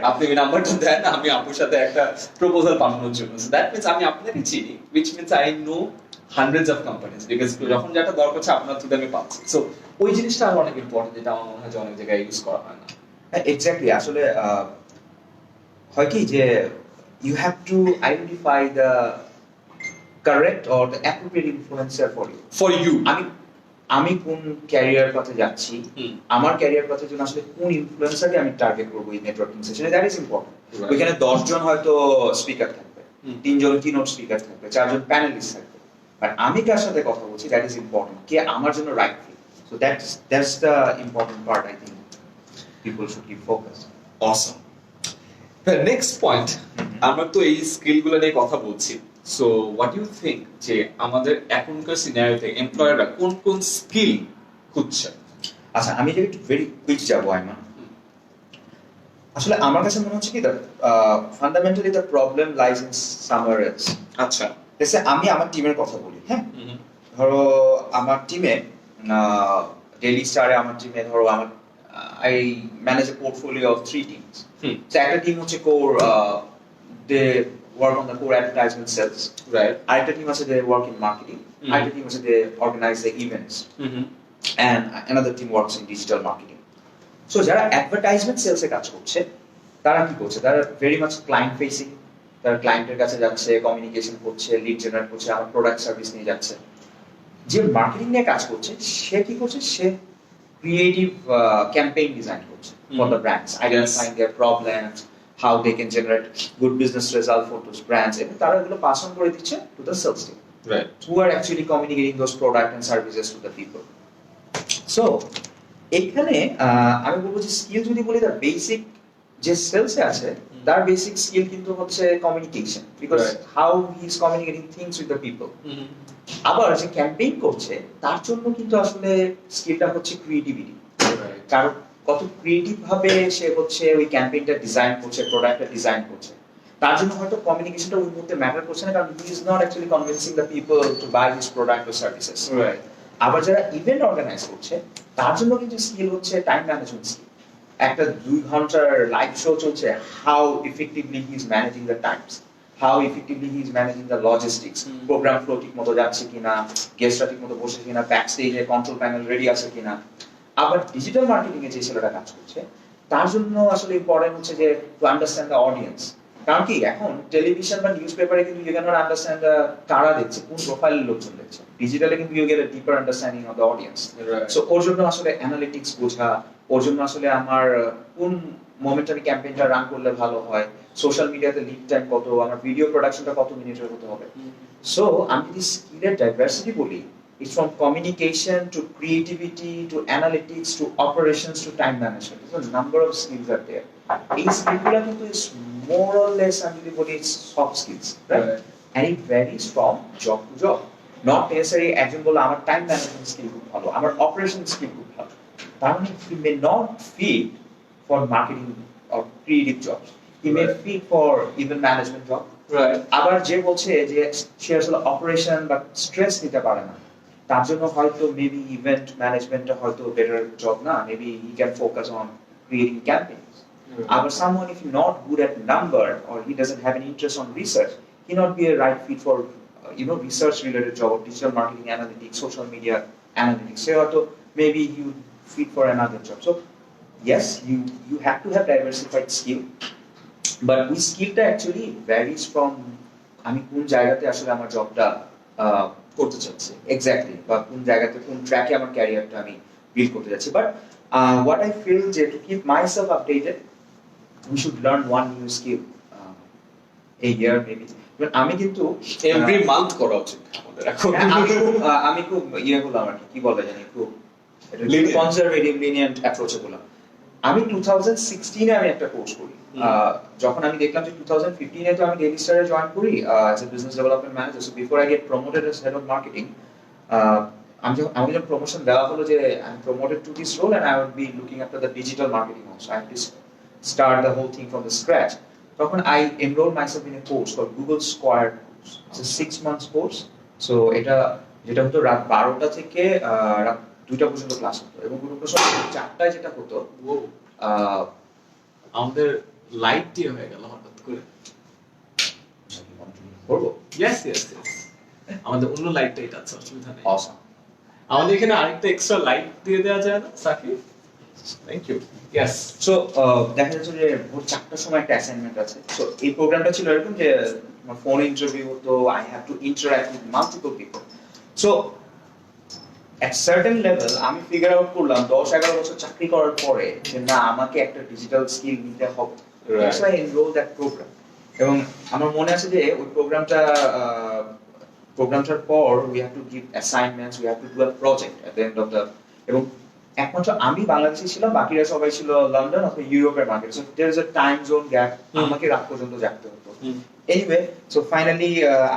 আপনি ওই নাম্বারটা দেন, আমি আপুর সাথে একটা প্রপোজাল পাঠানোর জন্য। সো দ্যাট মিন্স আমি আপনাকে চিনি, which means I know hundreds of companies, because যখন যেটা দরকার হচ্ছে আপনার থ্রুতে আমি পাচ্ছি। সো ওই জিনিসটা আরো অনেক ইম্পর্টেন্ট, যেটা আমার মনে হয় যে অনেক জায়গায় ইউজ করা হয় না। এক্স্যাক্টলি, আসলে হয় কি যে you have to identify the correct or the appropriate influencer for you. For you, আমি কোন ক্যারিয়ার পথে যাচ্ছি, আমার ক্যারিয়ার পথের জন্য আসলে কোন ইনফ্লুয়েন্সারকে আমি টার্গেট করবো এই নেটওয়ার্কিং সেশনে, দ্যাট ইজ ইম্পর্টেন্ট। ওইখানে 10 জন হয়তো স্পিকার থাকবে, 3 জন কিনোট স্পিকার থাকবে, 4 জন প্যানেলিস্ট থাকবে, বাট আমি কার সাথে কথা বলছি দ্যাট ইজ ইম্পর্টেন্ট, কে আমার জন্য right fit. So that's the important part I think people should keep focus. Awesome. Next point, আমরা তো এই স্কিলগুলো নিয়ে কথা বলছি, সো হোয়াট ইউ থিংক যে আমাদের এখনকার সিনারিওতে এমপ্লয়াররা কোন কোন স্কিল খুঁজছে? আচ্ছা, আমি যদি একটু ভেরি কুইক যাবো আইমান, আসলে আমার কাছে মনে হচ্ছে কি fundamentally the problem lies in somewhere else. আচ্ছা, আমি আমার টিমের কথা বলি, হ্যাঁ, ধরো আমার টিমে ডেইলি স্টারে আমার টিমে ধরো আমার I manage a portfolio of 3 teams. So একটা টিম হচ্ছে core, they work on the core advertisement sales, right? আরেকটা টিম আছে they work in marketing, আরেকটা টিম আছে they organize the events, and another team works in digital marketing. So যারা অ্যাডভার্টাইজমেন্ট সেলসে কাজ করছে তারা কি করছে, তারা ভেরি মাচ ক্লায়েন্ট ফেসিং, তারা ক্লায়েন্টের কাছে যাচ্ছে, কমিউনিকেশন করছে, লিড জেনারেট করছে, আমার প্রোডাক্ট সার্ভিস নিয়ে যাচ্ছে। যে মার্কেটিং নিয়ে কাজ করছে সে কি করছে, সে ক্রিয়েটিভ ক্যাম্পেইন ডিজাইন করছে for the brands, identifying their problems, how they can generate good business result for those brands, এবং তারা এগুলো পাস অন করে দিচ্ছে to the sales team, right, who are actually communicating those product and services to the people. So এখানে আমি বলবো যে স্কিল যদি বলি, তার বেসিক যে সেলসে আছে তার বেসিক স্কিল কিন্তু হচ্ছে communication, because how he is communicating things with the people. আবার যে ক্যাম্পেইন করছে তার জন্য কিন্তু আসলে স্কিলটা হচ্ছে ক্রিয়েটিভিটি, কারণ কত ক্রিয়েটিভ ভাবে সে হচ্ছে ওই ক্যাম্পেইনটা ডিজাইন করছে, প্রোডাক্টটা ডিজাইন করছে। তার জন্য হয়তো কমিউনিকেশনটা ওই মুহূর্তে ম্যাটার করছে না, কারণ he is not actually convincing the people to buy his product or services. আবার যারা ইভেন্ট অর্গানাইজ করছে তার জন্য কিন্তু স্কিল হচ্ছে টাইম ম্যানেজমেন্ট স্কিল। একটা 2 ঘন্টার লাইভ শো চলছে, how effectively he is managing the times, how effectively he is managing the logistics, programme flow ঠিক মতো যাচ্ছে কিনা, গেস্টরা ঠিক মতো বসে কিনা, ব্যাক স্টেজে কন্ট্রোল প্যানেল রেডি আছে কিনা। আবার ডিজিটাল মার্কেটিং এ যে ছেলেটা কাজ করছে তার জন্য আসলে ইম্পর্টেন্ট হচ্ছে যে টু আন্ডারস্ট্যান্ড দ্য অডিয়েন্স, কারণ কি এখন টেলিভিশন বা নিউজ পেপারে কিন্তু ইউ ক্যান নট আন্ডারস্ট্যান্ড কারা দেখছে, কোন প্রোফাইলের লোকজন দেখছে। ডিজিটালে কিন্তু you get a deeper understanding of the audience. So ওর জন্য আসলে অ্যানালিটিক্স বোঝা, ওর জন্য আসলে আমার কোন মোমেন্টে আমি ক্যাম্পেইনটা রান করলে ভালো হয়, সোশ্যাল মিডিয়াতে লিড টাইম কত, আমার ভিডিও প্রোডাকশনটা কত মিনিটের হতে হবে। সো আমি যদি স্কিলের ডাইভার্সিটি বলি, it's from communication to creativity to analytics to operations to time management. There's a number of skills are there. These skills is more or less, I'm going to put it, soft skills, right? And it varies from job to job. Not necessarily example, our time management skill could follow, our operation skill could follow. That he may not fit for marketing or creative jobs. He may fit for even management job. right? আবার যে বলছে যে সে আসলে অপারেশন বা স্ট্রেস নিতে পারে না, তার জন্য হয়তো মেবি ইভেন্ট ম্যানেজমেন্টটা হয়তো বেটার জব না, maybe he can focus on creating campaigns. আবার someone if not good at number or he doesn't have any interest on research, he not be a right fit for research related job or digital marketing analytics, social media analytics. So maybe he would fit for another job. So yes, you have to have diversified skill, but this skillটা actually varies from আমি কোন জায়গাতে আসলে আমার জবটা করতে চাচ্ছি এক্স্যাক্টলি, বা কোন জায়গাতে কোন ট্র্যাকে আমার ক্যারিয়ারটা আমি বিল্ড করতে যাচ্ছি। বাট what I feel যে to keep myself updated, we should learn one new skill a year maybe. আমি কিন্তু এভরি মান্থ করা উচিত আমাদের এখন। আমি খুব হলাম আর কি বলে জানি, খুব কনজারভেটিভ লিনিয়েন্ট অ্যাপ্রোচে বললাম। আমি 2016 এ আমি একটা কোর্স করি, যখন আমি দেখলাম যে 2015 এ তো আমি ডেইলি স্টারে জয়েন করি as a business development manager. So before I get promoted as head of marketing, আমাকে যখন প্রমোশন দেওয়া হলো যে I am promoted to this role and I will be looking after the digital marketing also, I have to start the whole thing from the scratch. তখন I enroll myself in a course called Google square course. It's a 6 months course. So এটা যেটা হতো রাত 12টা থেকে রাত 2টা পর্যন্ত ক্লাস হতো, এবং গ্রুপে সব 4টায় যেটা হতো আমাদের লাইট দিয়ে হয়ে গেল হঠাৎ করে। করবো ইয়েস ইয়েস ইয়েস, আমাদের অন্য লাইটটা এটা আছে, অসুবিধা নেই। অসাম। আমাদের এখানে আরেকটা এক্সট্রা লাইট দিয়ে দেওয়া যায় না Sakib? Thank you. Yes. So দেখা যাচ্ছে যে ভোর 4টার সময় একটা অ্যাসাইনমেন্ট আছে। সো এই প্রোগ্রামটা ছিল এরকম যে আমার ফোন ইন্টারভিউ হতো, I have two interact with multiple people. So at certain level আমি ফিগার আউট করলাম 10-11 বছর চাকরি করার পরে যে না আমাকে একটা ডিজিটাল স্কিল নিতে হবে। That's why I enrolled that program. এবং আমার মনে আছে যে ওই প্রোগ্রামটার পর we have to give assignments, we have to do a project at the end of the, এবং একমাত্র আমি বাংলাদেশে ছিলাম, বাকিরা সবাই ছিল লন্ডন অথবা ইউরোপের market, so there is a time zone gap, আমাকে রাত পর্যন্ত জাগতে হতো। Anyway, so finally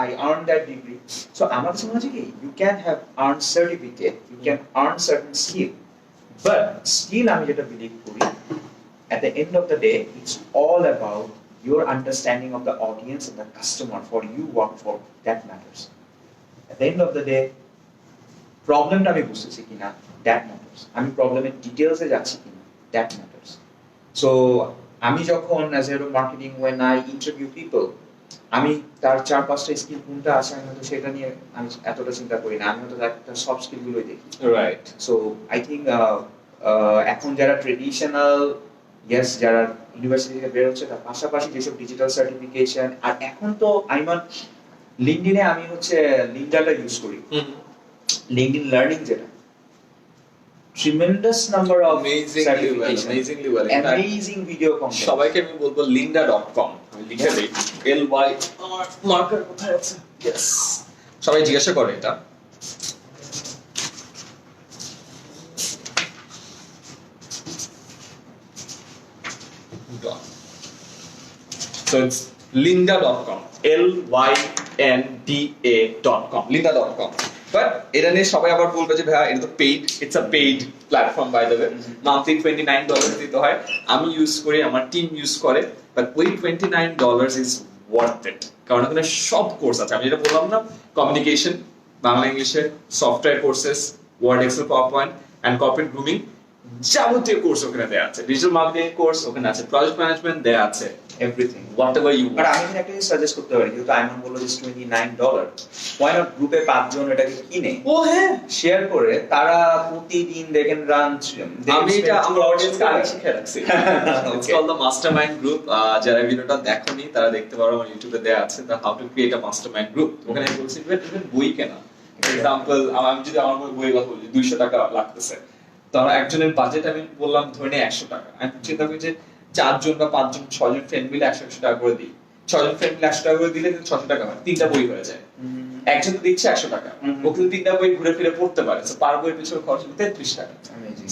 I earned that degree. So আমার কাছে মনে হচ্ছে কি you can have earned certificate, you can earn certain skill, but skill আমি যেটা বিলিভ করি at the end of the day it's all about your understanding of the audience and the customer for you work for, that matters. At the end of the day প্রবলেমটা আমি বুঝতেছি কিনা, that matters. আমি প্রবলেমের ডিটেইলসে যাচ্ছি কিনা, that matters. So আমি যখন as head of marketing when I interview people, আমি তার 4-5টা স্কিল কোনটা আছে আমি হয়তো সেটা নিয়ে আমি এতটা চিন্তা করি না, আমি হয়তো তার সব স্কিল গুলোই দেখি। রাইট। সো আই থিংক এখন যারা ট্রেডিশনাল যারা ইউনিভার্সিটি থেকে বের হচ্ছে তার পাশাপাশি যেসব ডিজিটাল সার্টিফিকেশন, আর এখন তো লিঙ্কডইনে আমি হচ্ছে লিঙ্কডটা ইউজ করি, লিঙ্কডইন লার্নিং যেটা tremendous number of amazingly well amazing video content. সবাইকে আমি বলবো linda.com আমি লিখে দেই ly মার্কার কোথায় আছে, यस সবাই জিজ্ঞাসা করে এটা so it's linda.com lynda.com linda.com but এটা নিয়ে সবাই আবার বলবে যে ভাই এটা তো paid, it's a paid platform by the way, monthly $29 দিতে হয়, আমি ইউজ করি, আমার টিম ইউজ করে, বাট ওই $29 ইজ ওয়ার্থ ইট, কারণ এখানে সব কোর্স আছে। আমি যেটা বললাম না, কমিউনিকেশন বাংলা ইংলিশে, software courses, Word Excel PowerPoint and corporate grooming, যাবতীয় কোর্স ওখানে দেয়া আছে, ডিজিটাল মার্কেটিং কোর্স ওখানে আছে, প্রজেক্ট ম্যানেজমেন্ট দেয়া আছে, everything whatever you but want. আমি একটা সাজেস্ট করতে পারি, যেহেতু আইমান বললো যে $29, why not গ্রুপে 5 জন এটাকে কিনে ও হ্যাঁ শেয়ার করে তারা প্রতিদিন দেখেন রান, আমি এটা আমার অডিয়েন্সকে আগে শিখে রাখছি, it's called the mastermind group. যারা ভিডিওটা দেখোনি তারা দেখতে পারো, আমার ইউটিউবে দেয়া আছে the how to create a mastermind group. ওখানে আমি বলছি ইভেন বই কেনা, ফর এক্সাম্পল আমি যদি আমার বইয়ের কথা বলি $200 লাগতেছে, তো আমার একজনের বাজেট আমি বললাম ধরে নিই $100, আমি চিন্তা করি যে 4 জন বা 5 জন 6 জন ফ্রেন্ড মিলে 100 টাকা করে দিই, 6 জন ফ্রেন্ড মিলে 100 টাকা করে দিলে $600 হয়, 3টা বই হয়ে যায়, একজন তো দিচ্ছে $100, ও কিন্তু 3টা বই ঘুরে ফিরে পড়তে পারে, সো পার বইয়ের পিছনে খরচ হলো $33।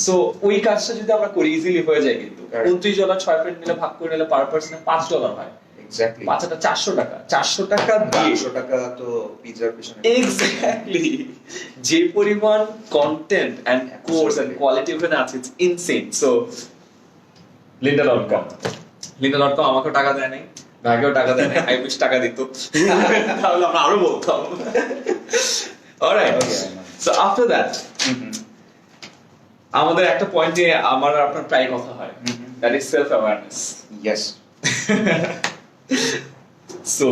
সো ওই কাজটা যদি আমরা করি ইজিলি হয়ে যায়, কিন্তু 29 জন 6 ফ্রেন্ড মিলে ভাগ করে নিলে পার পারসন $5 হয়, এক্স্যাক্টলি 5টা $400, 400 টাকা দিয়ে 100 টাকা তো পিৎজার পিছনে। এক্স্যাক্টলি যে পরিমাণ content and course and quality ওখানে আছে, ইটস ইনসেন। সো linda.com আমাকেও টাকা দেয় নাই, ভাগ্যও টাকা দেয় নাই, আই উইশ টাকা দিত, তাহলে আমরা আরো বলতাম। অলরাইট, সো আফটার দ্যাট আমাদের একটা পয়েন্ট নিয়ে আমার আপনার প্রায় কথা হয়, that is self awareness. Yes, so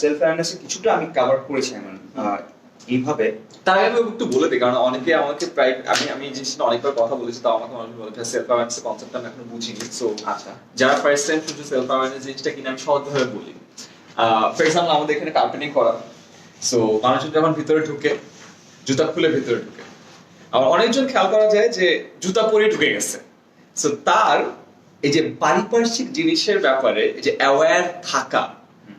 self awareness কিছুটা আমি কভার করেছি এমন এইভাবে। তাই আমি একটু বলে দিই, কারণ অনেকে আমাকে প্রায় আমি এই জিনিসটা অনেকবার কথা বলেছি, তো আমাকে অনেকে বলে সেলফ অ্যাওয়ারনেস কনসেপ্টটা আমি এখনো বুঝিনি। সো আচ্ছা, যারা ফার্স্ট টাইম শুনছে সেলফ অ্যাওয়ারনেস জিনিসটা কিনা আমি সহজভাবে বলি। ফর এক্সাম্পল আমাদের এখানে কার্পেটিং করা, সো মানুষজন যখন ভিতরে ঢুকে জুতা খুলে ভিতরে ঢুকে, আবার অনেকজন খেয়াল করা যায় যে জুতা পরে ঢুকে গেছে, সো তার এই যে পারিপার্শ্বিক জিনিসের ব্যাপারে এই যে অ্যাওয়্যার থাকা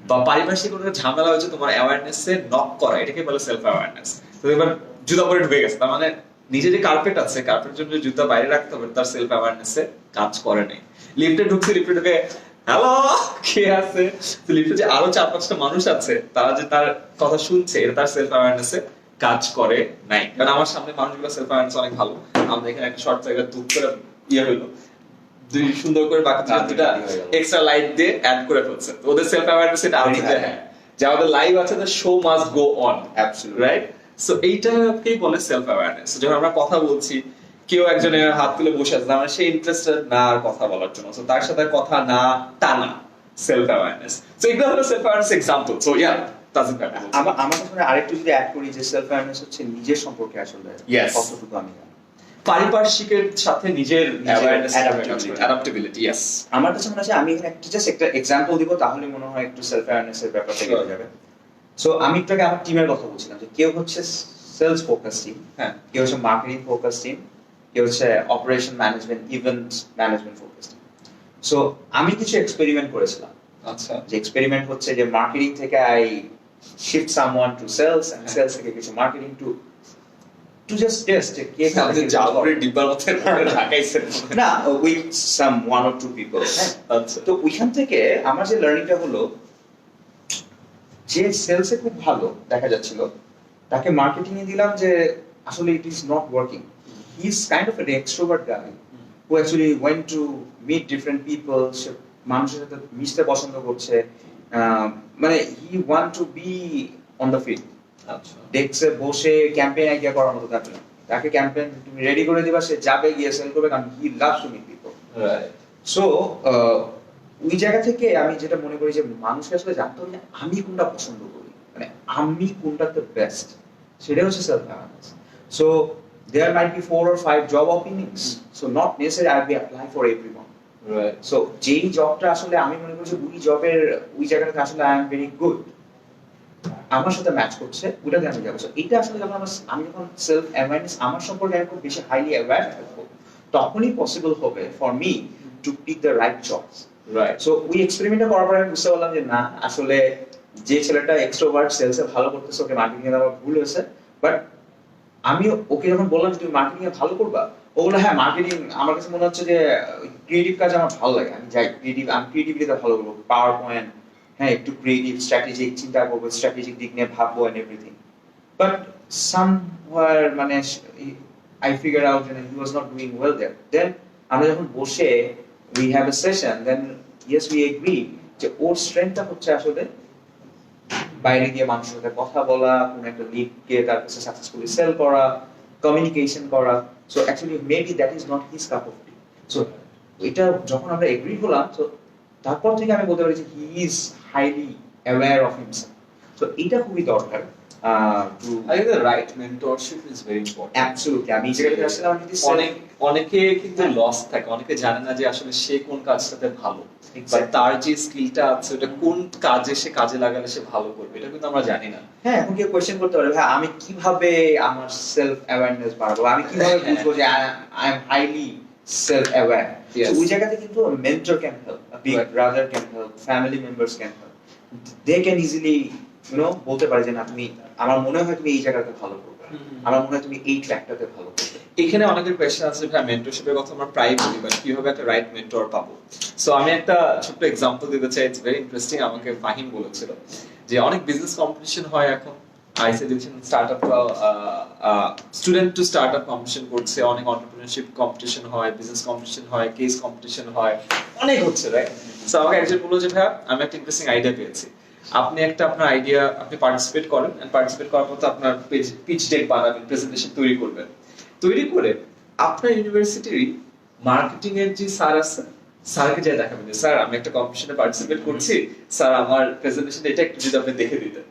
বা পারিপার্শ্বিক কোনো ঝামেলা হয়েছে তোমার অ্যাওয়ারনেসে নক করা, এটাকে বলে সেলফ অ্যাওয়ারনেস। তো এবার জুতা পরে ঢুকে গেছে, তার মানে নিজে যে কার্পেট আছে, কার্পেটের জন্য জুতা বাইরে রাখতে হবে, তার সেলফ অ্যাওয়ারনেসে কাজ করে নাই। লিফটে ঢুকছে, লিফটে ঢুকে হ্যালো কে আছে, তো লিফটে যে আরো 4-5টা মানুষ আছে তারা যে তার কথা শুনছে, এটা তার সেলফ অ্যাওয়ারনেসে কাজ করে নাই। কারণ আমার সামনে মানুষগুলো সেলফ অ্যাওয়ারনেস অনেক ভালো, আমরা এখানে একটা শর্ট জায়গা দুপ করে হইলো দুই সুন্দর করে বাকি দুটা এক্সট্রা লাইট দিয়ে অ্যাড করে ফেলছে, ওদের সেলফ অ্যাওয়ারনেস এটা আছে যে হ্যাঁ যে আমাদের লাইভ আছে, the show must go on, absolutely right. So এইটাকেই বলে সেলফ অ্যাওয়ারনেস। যখন আমরা কথা বলছি, কেউ একজনের হাত তুলে বসে আছে, মানে সে ইন্টারেস্টেড না আর কথা বলার জন্য, সো তার সাথে কথা না টানা, সেলফ অ্যাওয়ারনেস। সো এগুলো হলো self awareness example. So yeah তাজিম ভাই, আমার কাছে আরেকটু যদি অ্যাড করি যে সেলফ অ্যাওয়ারনেস হচ্ছে নিজের সম্পর্কে আসলে কতটুকু আমি পারিপার্শ্বিকের সাথে নিজের অ্যাওয়ারনেস, অ্যাডাপ্টেবিলিটি। ইয়েস, আমার কাছে মনে হয় আমি এখানে একটা এক্সাম্পল দিব, তাহলে মনে হয় একটু সেলফ অ্যাওয়ারনেস এর ব্যাপারটা হয়ে যাবে। সো আমি একটু আগে আমার টিমের কথা বলছিলাম যে কেউ হচ্ছে সেলস ফোকাস টিম, হ্যাঁ কেউ হচ্ছে মার্কেটিং ফোকাস টিম, কেউ হচ্ছে operation management event management focus team. So আমি কিছু এক্সপেরিমেন্ট করেছিলাম। আচ্ছা যে এক্সপেরিমেন্ট হচ্ছে যে মার্কেটিং থেকে I shift someone to sales, and sales থেকে কিছু মার্কেটিং টু জাস্ট টেস্ট যে কে আপনি জালপুরের ডিব্বার মধ্যে ঢাকাইছেন না with some one or two people. আচ্ছা তো ওইখান থেকে আমার যে লার্নিংটা হলো, যে সেলসে খুব ভালো দেখা যাচ্ছিল তাকে মার্কেটিং এ দিলাম যে আসলে it is not working. He is kind of an extrovert guy who actually went to meet different people, সে মানুষের সাথে মিশতে পছন্দ করছে, মানে he want to be on the field. আচ্ছা ডেস্কে বসে ক্যাম্পেইন আইডিয়া করার মতো থাকে না, তাকে ক্যাম্পেইন তুমি রেডি করে দিবা, সে যাবে গিয়ে সেল করবে, কারণ he loves to meet people. Right so ওই জায়গা থেকে আমি যেটা মনে করি যে মানুষকে আসলে জানতে হবে যে আমি কোনটা পছন্দ করি, মানে আমি কোনটাতে বেস্ট, সেটা হচ্ছে self awareness. So there might be 4 or 5 job openings, so not necessary I be apply for everyone. Right so যেই জবটা আসলে আমি মনে করি যে ওই জবের ওই জায়গাটাতে আসলে আই এম ভেরি গুড, আমার সাথে ম্যাচ করছে, ওটাতে আমি যাবো। সো এটা আসলে যখন আমি যখন সেলফ অ্যাওয়ারনেস আমার সম্পর্কে আমি খুব বেশি হাইলি অ্যাওয়্যার থাকবো, তখনই পসিবল হবে for me to pick the right choice. Right so ওই এক্সপেরিমেন্টটা করার পরে আমি বুঝতে পারলাম যে না, আসলে যে ছেলেটা এক্সট্রোভার্ট সেলসে ভালো করতেছে ওকে মার্কেটিং এ দেওয়া ভুল হয়েছে। বাট আমি ওকে যখন বললাম যে তুমি মার্কেটিং এ ভালো করবা, ও বললো হ্যাঁ মার্কেটিং আমার কাছে মনে হচ্ছে যে ক্রিয়েটিভ কাজ আমার ভালো লাগে, আমি যাই আমি ক্রিয়েটিভিটিতে ভালো করবো, পাওয়ার পয়েন্ট, হ্যাঁ একটু ক্রিয়েটিভ স্ট্র্যাটেজিক চিন্তা করবো, স্ট্র্যাটেজিক দিক নিয়ে ভাববো এন্ড এভরিথিং। বাট সামওয়্যার মানে I figured out that he was not doing well there. Then আমরা যখন বসে we have a session, then yes we agree যে ওর স্ট্রেংথটা হচ্ছে আসলে বাইরে গিয়ে মানুষের সাথে কথা বলা, কোন একটা লিডকে তার কাছে সাকসেসফুলি সেল করা, কমিউনিকেশন করা। So actually maybe that is not his cup of T. So এটা যখন আমরা এগ্রি হলাম, তো তারপর থেকে আমি বলতে পারি যে he is highly aware of himself. So এটা খুবই দরকার to I think the right mentorship is very important. Absolutely. আমি যেটা আসলে আমি যদি অনেকে কিন্তু লস থাকে, অনেকে জানে না যে আসলে সে কোন কাজটাতে ভালো, বা Exactly. তার যে স্কিলটা আছে ওটা কোন কাজে সে কাজে লাগালে সে ভালো করবে, এটা কিন্তু আমরা জানি না। হ্যাঁ, এখন কেউ কোয়েশ্চেন করতে পারে ভাই আমি কিভাবে আমার সেলফ অ্যাওয়ারনেস বাড়াবো, আমি কিভাবে বুঝবো যে I am highly self aware. Yes. ওই জায়গাতে কিন্তু mentor can help, a big Right. Brother can help, family members can help. They can easily বলতে পারে যে না তুমি, আমার মনে হয় তুমি এই জায়গাতে ভালো করবে, আমার মনে হয় তুমি এই ট্র্যাকটাতে ভালো করবে। এখানে অনেকের কোয়েশ্চেন আছে ভাই, মেন্টরশিপের কথা আমরা প্রায় বলি, বাট কিভাবে একটা রাইট মেন্টর পাবো। সো আমি একটা ছোট্ট এক্সাম্পল দিতে চাই, ইটস ভেরি ইন্টারেস্টিং। আমাকে ফাহিম বলেছিল যে অনেক বিজনেস কম্পিটিশন হয় এখন, আইসে দেখছেন startup student to startup competition করছে, অনেক এন্টারপ্রেনারশিপ কম্পিটিশন হয়, বিজনেস কম্পিটিশন হয়, কেস কম্পিটিশন হয়, অনেক হচ্ছে, রাইট? সো আমাকে একজন বললো যে ভাই আমি একটা ইন্টারেস্টিং আইডিয়া পেয়েছি, আপনি একটা আপনার আইডিয়া আপনি পার্টিসিপেট করেন, এন্ড পার্টিসিপেট করার পর আপনার পিচ ডেক বানাবেন, প্রেজেন্টেশন তৈরি করবেন, তৈরি করে আপনার ইউনিভার্সিটির মার্কেটিং এর যে স্যার আছে স্যারকে যাই দেখাবেন যে স্যার আমি একটা কম্পিটিশনে পার্টিসিপেট করছি, স্যার আমার প্রেজেন্টেশন এটা একটু যদি আপনি দেখে দিতেন।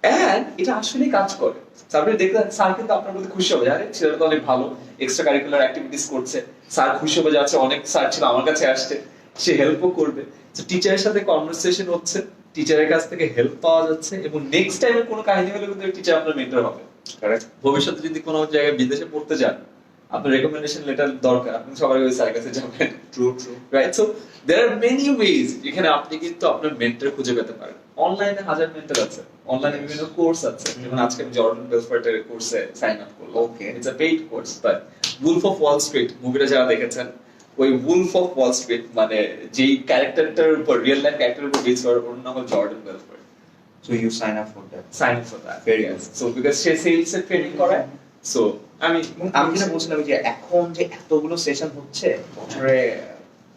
এন্ড এটা আসলেই কাজ করে। আপনি দেখলেন স্যার কিন্তু আপনার প্রতি খুশি হবে, আরে ছেলেটা তো অনেক ভালো, এক্সট্রা কারিকুলার অ্যাক্টিভিটিস করছে, স্যার খুশি হবে যাচ্ছে, অনেক স্যার ছিল আমার কাছে আসছে, সে হেল্পও করবে। তো টিচারের সাথে কনভারসেশন হচ্ছে, টিচারের কাছ থেকে হেল্প পাওয়া যাচ্ছে, এবং নেক্সট টাইমে কোনো কাহিনী হলে কিন্তু টিচার আপনার মেন্টর হবে। ভবিষ্যতে যদি কোনো জায়গায় বিদেশে পড়তে যান, আপনার রেকমেন্ডেশন লেটার দরকার, আপনি সবার ওই স্যারের কাছে যাবেন। True right? So there are many ways যেখানে আপনি কিন্তু আপনার মেন্টর খুঁজে পেতে পারেন। অনলাইনে হাজার মেন্টর আছে, অনলাইনে বিভিন্ন কোর্স আছে, যেমন আজকে আমি জর্ডন বেলফোর্টের কোর্সে সাইন আপ করলাম। Okay, it's a paid course, but wolf of wall street মুভিটা যারা দেখেছেন, ওই উলফ অফ ওয়াল স্ট্রিট মানে যেই ক্যারেক্টারটার উপর, রিয়েল লাইফ ক্যারেক্টারের উপর বেস করে, ওর নাম হল Jordan Belfort. So you sign up for that? Sign up for that, very good. So because সে সেলস এর ট্রেনিং করায়। সো আমি যেটা বলছিলাম যে এখন যে এতগুলো সেশন হচ্ছে বছরে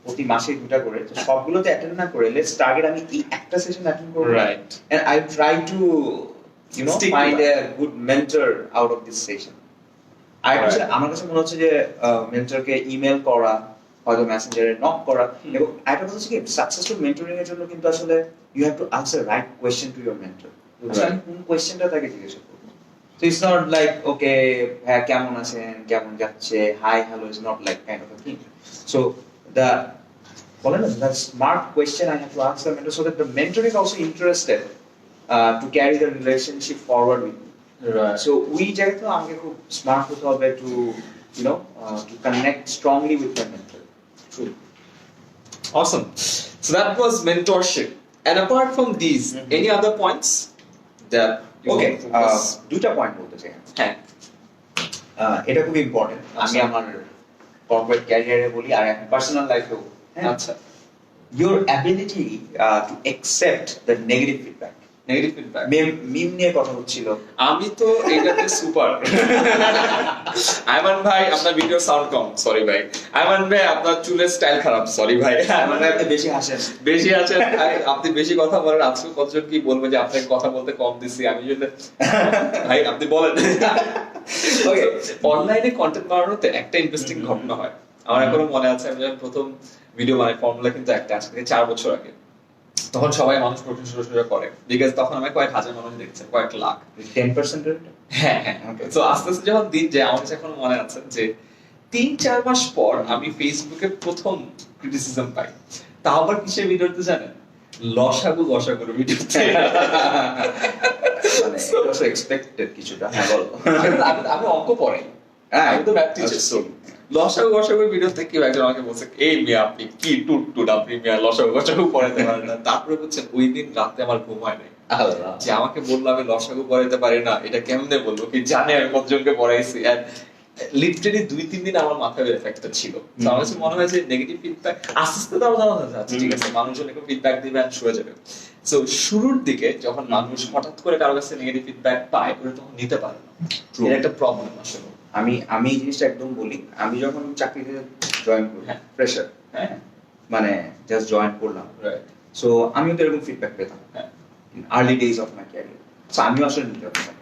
প্রতি মাসে 2টা করে, তো সবগুলোতে অ্যাটেন্ড না করে লেটস টার্গেট আমি এই একটা সেশন অ্যাটেন্ড করব, right, and I try to Stick to find that. A good mentor out of this session. আর আমার কাছে মনে হচ্ছে যে মেন্টরকে ইমেল করা, হয়তো মেসেঞ্জারে নক করা, এবং একটা কথা হচ্ছে কি সাকসেসফুল মেন্টরিং এর জন্য কিন্তু আসলে you have to answer right question to your mentor. আমি কোন কোয়েশ্চেনটা তাকে জিজ্ঞেস করব? So it's not like okay, হ্যাঁ কেমন আছেন, কেমন যাচ্ছে, hi hello, is not like kind of a thing. So the smart question I have to answer the mentor so that the mentor is also interested to carry the relationship forward with me. So ওই জায়গাতে আমাকে খুব স্মার্ট হতে হবে to you know to connect strongly with my mentor. True. Awesome. So that was mentorship. And apart from these, any other points that you okay, want to focus? দুটা পয়েন্ট বলতে চাই। হ্যাঁ, এটা খুব ইম্পর্টেন্ট, আমি আমার কর্পোরেট ক্যারিয়ারে বলি আর পার্সোনাল লাইফেও। আচ্ছা, your ability to accept the negative feedback. Negative feedback. Meme নিয়ে কথা হচ্ছিল, আমি তো এটাতে সুপার। আইমান ভাই আপনার ভিডিও সাউন্ড কম, সরি ভাই। আইমান ভাই আপনার চুলের স্টাইল খারাপ, সরি ভাই। মানে আপনি বেশি হাসেন, বেশি আছেন ভাই, আপনি বেশি কথা বলেন। আজকে কতজন কি বলবে যে আপনাকে কথা বলতে কম দিছি, আমি যদি ভাই আপনি বলেন। ওকে, অনলাইনে কন্টেন্ট বানানোতে একটা ইন্টারেস্টিং ঘটনা হয়। আমার এখনো মনে আছে, আমি যখন প্রথম ভিডিও বানাই, ফর্মুলা কিন্তু একটা, আজ থেকে 4 বছর আগে। তখন সবাই মানুষ প্রশংসা করে, বিকজ তখন আমি কয়েক হাজার মানুষ দেখছেন, কয়েক লাখ। 10% এর? হ্যাঁ হ্যাঁ। তো আস্তে আস্তে যখন দিন যায়, আমার কাছে এখন মনে আছে যে 3-4 মাস পর আমি ফেসবুকে প্রথম ক্রিটিসিজম পাই। তা আবার কিসের ভিডিওতে জানেন? লসাগু গসাগুর ভিডিওতে। মানে এটা তো এক্সপেক্টেড কিছুটা। হ্যাঁ বলো। আমি অঙ্ক পড়াই, আমি তো ম্যাথ টিচার। লসাগু গসাগুর ভিডিওতে কেউ একজন আমাকে বলছে, এই মেয়ে আপনি কি টুট আপনি মেয়ে লসাগু গসাগু পড়াতে পারেন না। তারপরে বলছেন ওই দিন রাতে আমার ঘুম হয় নাই, যে আমাকে বললো আমি লসাগু পড়াতে পারি না, এটা কেমনে বললো, কি জানে আমি কতজনকে পড়াইছি। লিটারালি 2-3 দিন আমার মাথায় এফেক্টটা ছিল। তো আমার কাছে মনে হয় যে নেগেটিভ ফিডব্যাক আস্তে আস্তে দাও যাচ্ছে, ঠিক আছে, মানুষজন একটু ফিডব্যাক দিবে আর সরে যাবে। সো শুরুর দিকে যখন মানুষ হঠাৎ করে কারো কাছে নেগেটিভ ফিডব্যাক পায়, ওটা তখন নিতে পারে না, এটা একটা প্রবলেম আসলে। আমি এই জিনিসটা একদম বলি, আমি যখন চাকরিতে জয়েন করি, ফ্রেশার, হ্যাঁ, মানে জাস্ট জয়েন করলাম, সো আমিও তো এরকম ফিডব্যাক পেতাম early days of my career. So আমিও আসলে নিতে পারতাম,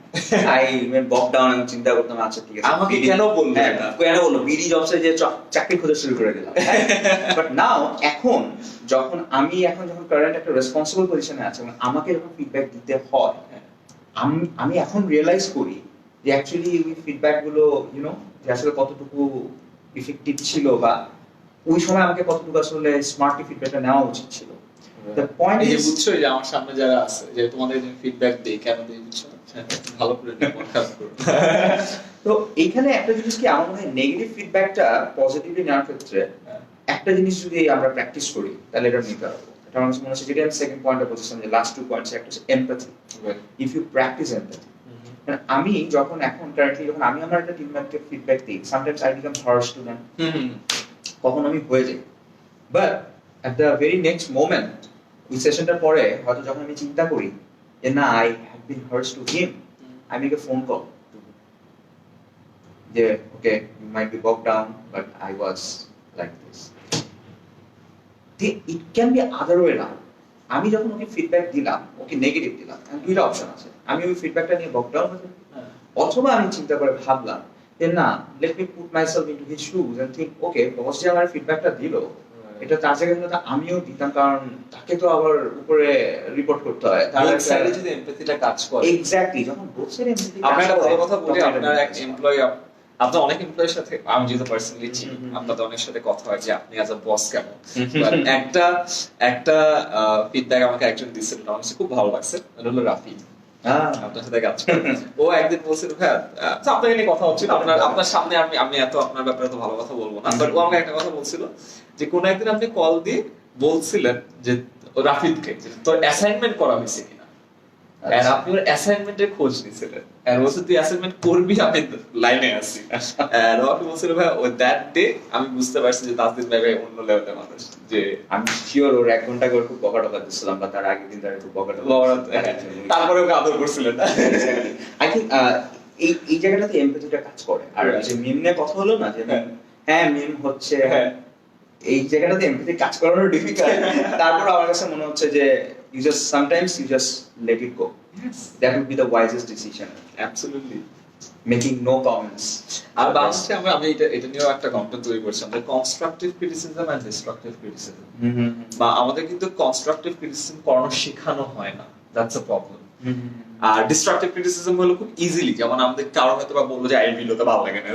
আই মেন বক ডাউন, আমি চিন্তা করতাম আচ্ছা ঠিক আছে আমাকে কেন বললো এটা, কেন বললো বিডি জবসে যে চাকরি খোঁজা শুরু করে দিলাম। বাট নাও এখন যখন কারেন্ট একটা রেসপন্সিবল পজিশনে আছে এবং আমাকে যখন ফিডব্যাক দিতে হয়, আমি এখন রিয়েলাইজ করি যে অ্যাকচুয়ালি ওই ফিডব্যাক গুলো ইউ নো যে আসলে কতটুকু ইফেক্টিভ ছিল, বা ওই সময় আমাকে কতটুকু আসলে স্মার্টলি ফিডব্যাকটা নেওয়া উচিত ছিল। দ্য পয়েন্ট এই যে ইজ, বুঝছো যে আমার সামনে যারা আছে, যে তোমাদের যে ফিডব্যাক দেই কেন দেই বুঝছো, ভালো করে না খারাপ করে। তো এইখানে একটা জিনিস কি আমার মনে হয়, নেগেটিভ ফিডব্যাকটা পজিটিভলি নেওয়ার ক্ষেত্রে একটা জিনিস যদি আমরা প্র্যাকটিস করি তাহলে এটা নিতে পারবো। এটা আমার কাছে মনে হচ্ছে, যেটা আমি সেকেন্ড পয়েন্টে বলছিলাম যে লাস্ট 2 পয়েন্টস, একটা হচ্ছে empathy. If you practise empathy, আমি যখন এখন কারেন্টলি যখন আমি আমার একটা টিমমেটকে ফিডব্যাক দিই, sometimes I become harsh to them, কখন আমি হয়ে যাই, but at the very next moment ওই সেশনটার পরে হয়তো যখন আমি চিন্তা করি যে না I have been harsh to him, I make a phone call যে okay you might be bogged down but I was like this. It can be other way round. আমি যখন ওকে ফিডব্যাক দিলাম, ওকে নেগেটিভ দিলাম, দুইটা অপশন আছে, আমি ওই ফিডব্যাকটা নিয়ে বক ডাউন হতে পারি, অথবা আমি চিন্তা করে ভাবলাম যে না, let me put myself into his shoes and think okay boss যে আমার ফিডব্যাকটা দিল, এটা তার জায়গায় কিন্তু আমিও দিতাম, কারণ তাকে তো আবার উপরে রিপোর্ট করতে হয়, তার সাইডে যদি এমপ্যাথিটা কাজ করে। এক্স্যাক্টলি, যখন বোথ সাইডে এমপ্যাথি আমরা একটা ভালো কথা বলি, আপনার এক এমপ্লয়ি, আপনার অনেক এমপ্লয়ির সাথে আমি যেহেতু পার্সোনালি চিনি, আপনাদের অনেক সাথে কথা হয় যে আপনি অ্যাজ আ বস কেমন। একটা ফিডব্যাক আমাকে একজন দিয়েছিলেন, আমার কাছে খুব ভালো লাগছে, এটা হলো রাফি, আপনার সাথে কাজ করে। ও একদিন বলছিল ভাই, আপনাকে নিয়ে কথা হচ্ছিল, আপনার সামনে আমি এত আপনার ব্যাপারে তো ভালো কথা বলবো না, বাট ও আমাকে একটা কথা বলছিল যে কোন একদিন আপনি কল দিয়ে বলছিলেন যে রাফিদকে তোর অ্যাসাইনমেন্ট করা হয়েছে কিনা, আর আপনি ওর অ্যাসাইনমেন্টের খোঁজ নিছিলেন, আর বলছে তুই অ্যাসাইনমেন্ট করবি, আমি লাইনে আছি। আর ওকে বলছিল ভাই ও দ্যাট ডে আমি বুঝতে পারছি যে তাজদিন ভাই অন্য লেভেলের মানুষ, যে আমি শিওর ওর 1 ঘন্টা করে খুব বকা টকা দিচ্ছিলাম, বা তার আগের দিন তার খুব বকা টকা, তারপরে ওকে আদর করছিলেন। আই থিংক এই জায়গাটাতে এমপ্যাথিটা কাজ করে। আর যে মিম নিয়ে কথা হলো না, যে হ্যাঁ মিম হচ্ছে, এই জায়গাটাতে এমপ্যাথি কাজ করানো ডিফিকাল্ট। তারপর আমার কাছে মনে হচ্ছে যে you just sometimes you just let it go. Yes, that would be the wisest decision. Absolutely. Making no comments. আর বাংলাদেশে আমি এটা নিয়েও একটা কন্টেন্ট তৈরি করছিলাম, যে constructive criticism and destructive criticism. বা আমাদের কিন্তু কনস্ট্রাকটিভ ক্রিটিসিজম করানো শেখানো হয় না, দ্যাটস আ প্রবলেম। আর ডিস্ট্রাকটিভ ক্রিটিসিজম হলো খুব ইজিলি, যেমন আমাদের কারো হয়তো বা বললো যে এই ভিডিওটা ভালো লাগে না,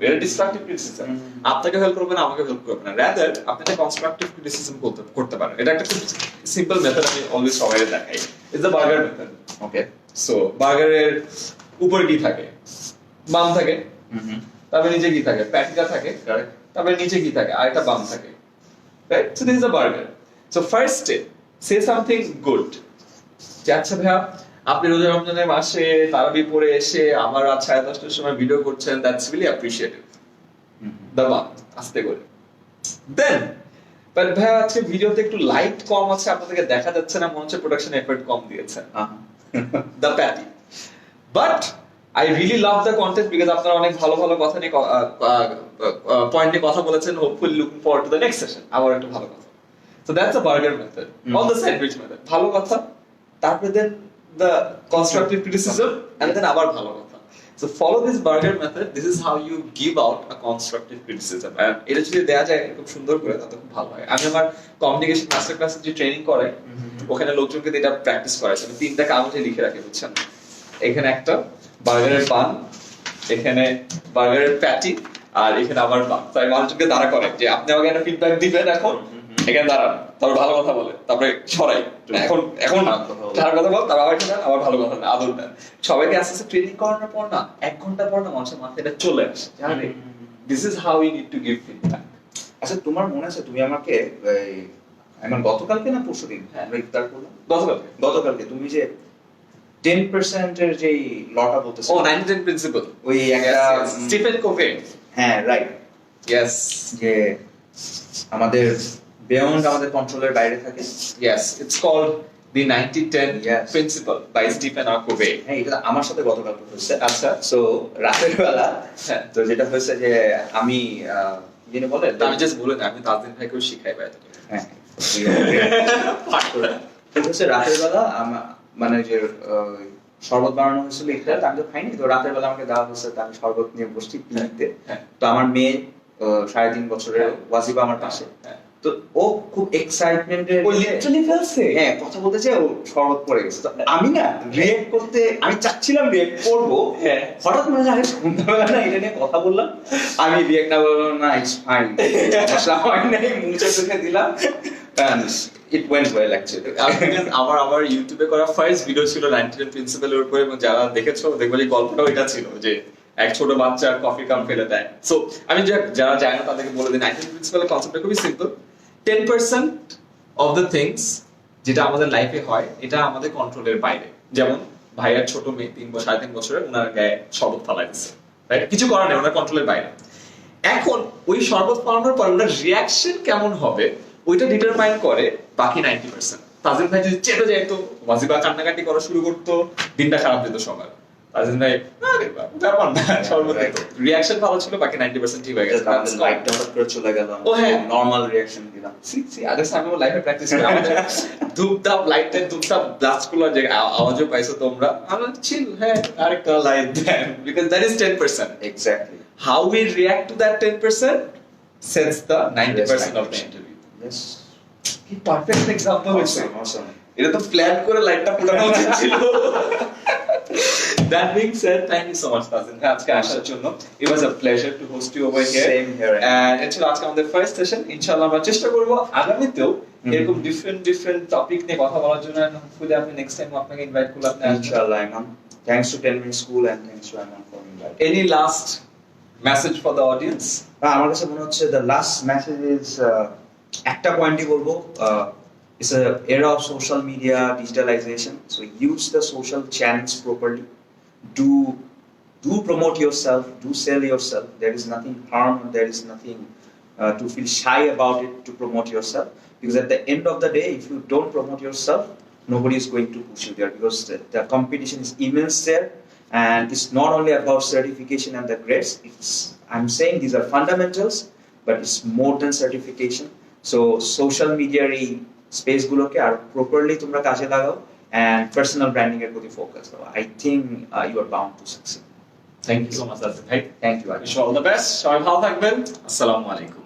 এটা ডিস্ট্রাকটিভ ক্রিটিসিজম, আপনাকে হেল্প করবে না, আমাকে হেল্প করবে না, রাদার আপনি একটা কনস্ট্রাকটিভ ক্রিটিসিজম করতে পারেন। এটা একটা খুব সিম্পল মেথড, আমি অলওয়েজ সবাইকে দেখাই, it's the burger method. Okay, so বার্গারের উপরে কি থাকে? বাম থাকে। তারপরে নিচে কি থাকে? প্যাটিটা থাকে। তারপরে নিচে কি থাকে? আরেকটা বাম থাকে। Right? So this is a burger. So first say something good. যে আচ্ছা ভাইয়া, আপনি রোজা রমজানের মাসে তারাবি পড়ে এসে আমার রাত 10:30টার সময় ভিডিও করছেন, দ্যাটস রিয়েলি অ্যাপ্রিশিয়েটেড। দাবা আস্তে করে। দেন বাট ভাইয়া আজকে ভিডিওতে একটু লাইট কম আছে, আপনাদেরকে দেখা যাচ্ছে না, মনে হচ্ছে প্রোডাকশন এফর্ট কম দিয়েছেন। The patty. But I really love the content because আপনারা অনেক ভালো ভালো কথা নিয়ে পয়েন্ট নিয়ে কথা বলেছেন। Hopefully looking forward to the next session. আবার একটা ভালো কথা। So that's the burger method. On the sandwich method. ভালো কথা, তারপরে then the constructive criticism, and then আবার ভালো কথা. So follow this burger method. This is how you give out a constructive criticism. And এটা যদি দেয়া যায় খুব সুন্দর করে, তাহলে খুব ভালো হয়। আমি আমার কমিউনিকেশন মাস্টার ক্লাসে যে ট্রেনিং করাই, ওখানে লোকজনকে এটা প্র্যাকটিস করাই। আমি 3টা কাগজে লিখে রাখি, বুঝছেন? এখানে একটা বার্গারের বান, এখানে বার্গারের প্যাটি, আর এখানে আবার বান। তাই মানুষজনকে দাঁড়া করে যে আপনি আমাকে একটা ফিডব্যাক দিবেন, এখন এখানে দাঁড়ান, তারপর ভালো কথা বলে, তারপরে সরাই, এখন খারাপ কথা বল, তারপর আবার এখানে আবার ভালো কথা না, আদর দেন। সবাইকে আস্তে আস্তে ট্রেনিং করানোর পর না, 1 ঘন্টা পর না মানুষের মাথায় এটা চলে আসে, জানেন? This is how you need to give feedback. আচ্ছা, তোমার মনে আছে তুমি আমাকে আমার গতকালকে না পরশুদিন আমরা ইফতার করলাম, গতকালকে তুমি যে 10% এর যে লটা বলতেছো, 90-10 প্রিন্সিপাল, ওই একটা স্টিফেন কোভে, হ্যাঁ রাইট, ইয়েস, যে আমাদের বিয়ন্ড আমাদের কন্ট্রোলের বাইরে থাকে। Yes, it's called the 90-10 principle by Stephen R. Covey. হ্যাঁ, এটা আমার সাথে গতকালকে হয়েছে। আচ্ছা, সো রাতের বেলা তো যেটা হয়েছে যে আমি যিনি বলে, আমি জাস্ট বলে না, আমি তাজদিন ভাইকেও শিখাই বাইরে। হ্যাঁ, রাতের বেলা মানে যে শরবত বানানো হয়েছিল, এটা আমি তো খাইনি, তো রাতের বেলা আমাকে দেওয়া হয়েছে, আমি শরবত নিয়ে বসছি পিতে। তো আমার মেয়ে 3.5 বছরের ওয়াজিবা আমার পাশে, তো ও খুব এক্সাইটমেন্টে ও লিটারালি ফেলছে, হ্যাঁ কথা বলতে চাই, ও শরবত পড়ে গেছে। তো আমি না রিঅ্যাক্ট করতে, আমি চাচ্ছিলাম রিঅ্যাক্ট করবো, হঠাৎ মনে হয় সন্ধ্যাবেলা না এটা নিয়ে কথা বললাম, আমি রিঅ্যাক্ট না বললাম না, ইটস ফাইন, সমস্যা হয় নাই, মুছে টুকে দিলাম, it went well actually. আমার ইউটিউবে করা ফার্স্ট ভিডিও ছিল 90-10 প্রিন্সিপালের উপরে, এবং যারা দেখেছো দেখবে যে গল্পটাও এটা ছিল যে এক ছোট বাচ্চা কফি কাপ ফেলে দেয়। সো আমি যারা জানে না তাদেরকে বলে দিই, 90-10 প্রিন্সিপালের কনসেপ্টটা খুবই সিম্পল। 10% অফ দ্য থিংস যেটা আমাদের লাইফে হয়, এটা আমাদের কন্ট্রোলের বাইরে। যেমন ভাইয়ার ছোট মেয়ে 3-3.5 বছরের, ওনার গায়ে শরবত ফালাই দিচ্ছে, রাইট? কিছু করার নেই, ওনার কন্ট্রোলের বাইরে। এখন ওই শরবত ফালানোর পর ওনার রিয়াকশন কেমন হবে, ওইটা ডিটারমাইন করে বাকি 90%। তাজিম ভাই যদি চেপে যাইতো, ওয়াজিবা কান্নাকাটি করা শুরু করতো, দিনটা খারাপ যেত সবার। তাজিম ভাই আরে বাবা ব্যাপার না, শরবত দিত, রিয়াকশন ভালো ছিল, বাকি 90% ঠিক হয়ে গেছে। লাইটটা হঠাৎ করে চলে গেল, ও হ্যাঁ, নরমাল রিঅ্যাকশন দিলাম। সি আদার্স আমি লাইফে প্র্যাকটিস করি, আমাদের ধূপধাপ লাইটের ধূপধাপ ব্লাস্ট গুলো যে আওয়াজও পাইছো তোমরা, আমরা চিল, হ্যাঁ আরেকটা লাইট দেন, because that is 10%। Exactly, how we react to that 10% sets the 90% of the interview. Yes. কি পারফেক্ট एग्जांपल হচ্ছে। Awesome. এটা তো প্ল্যান করে লাইটটা ফুটানো উচিত ছিল। That being said, thank you so much Tazin আজকে আসার জন্য। It was a pleasure to host you over here. Same here. And এটা ছিল আজকে আমাদের ফার্স্ট সেশন। ইনশাআল্লাহ আমরা চেষ্টা করব আগামীতেও এরকম ডিফারেন্ট টপিক নিয়ে কথা বলার জন্য, and hopefully আপনি নেক্সট টাইম আপনাকে ইনভাইট করলে আপনি আসবেন। ইনশাআল্লাহ ইমাম। Thanks to 10 Minute School and thanks to Iman for inviting. Any last message for the audience? আমার কাছে মনে হচ্ছে the last message is একটা পয়েন্টই বলবো, it's a era of social media digitalization, so use the social channels properly, do promote yourself, do sell yourself. There is nothing harm, there is nothing to feel shy about it, to promote yourself, because at the end of the day if you don't promote yourself, nobody is going to push you there, because the competition is immense there, and it's not only about certification and the grades. I'm saying these are fundamentals, but it's more than certification. So social media space গুলোকে আর প্রপারলি তোমরা কাজে লাগাও, and personal branding এর প্রতি ফোকাস দাও। I think you are bound to succeed. Thank you so much Tazin ভাই। Thank you. Wish you all the best. সবাই ভালো থাকবেন। আসসালামু আলাইকুম।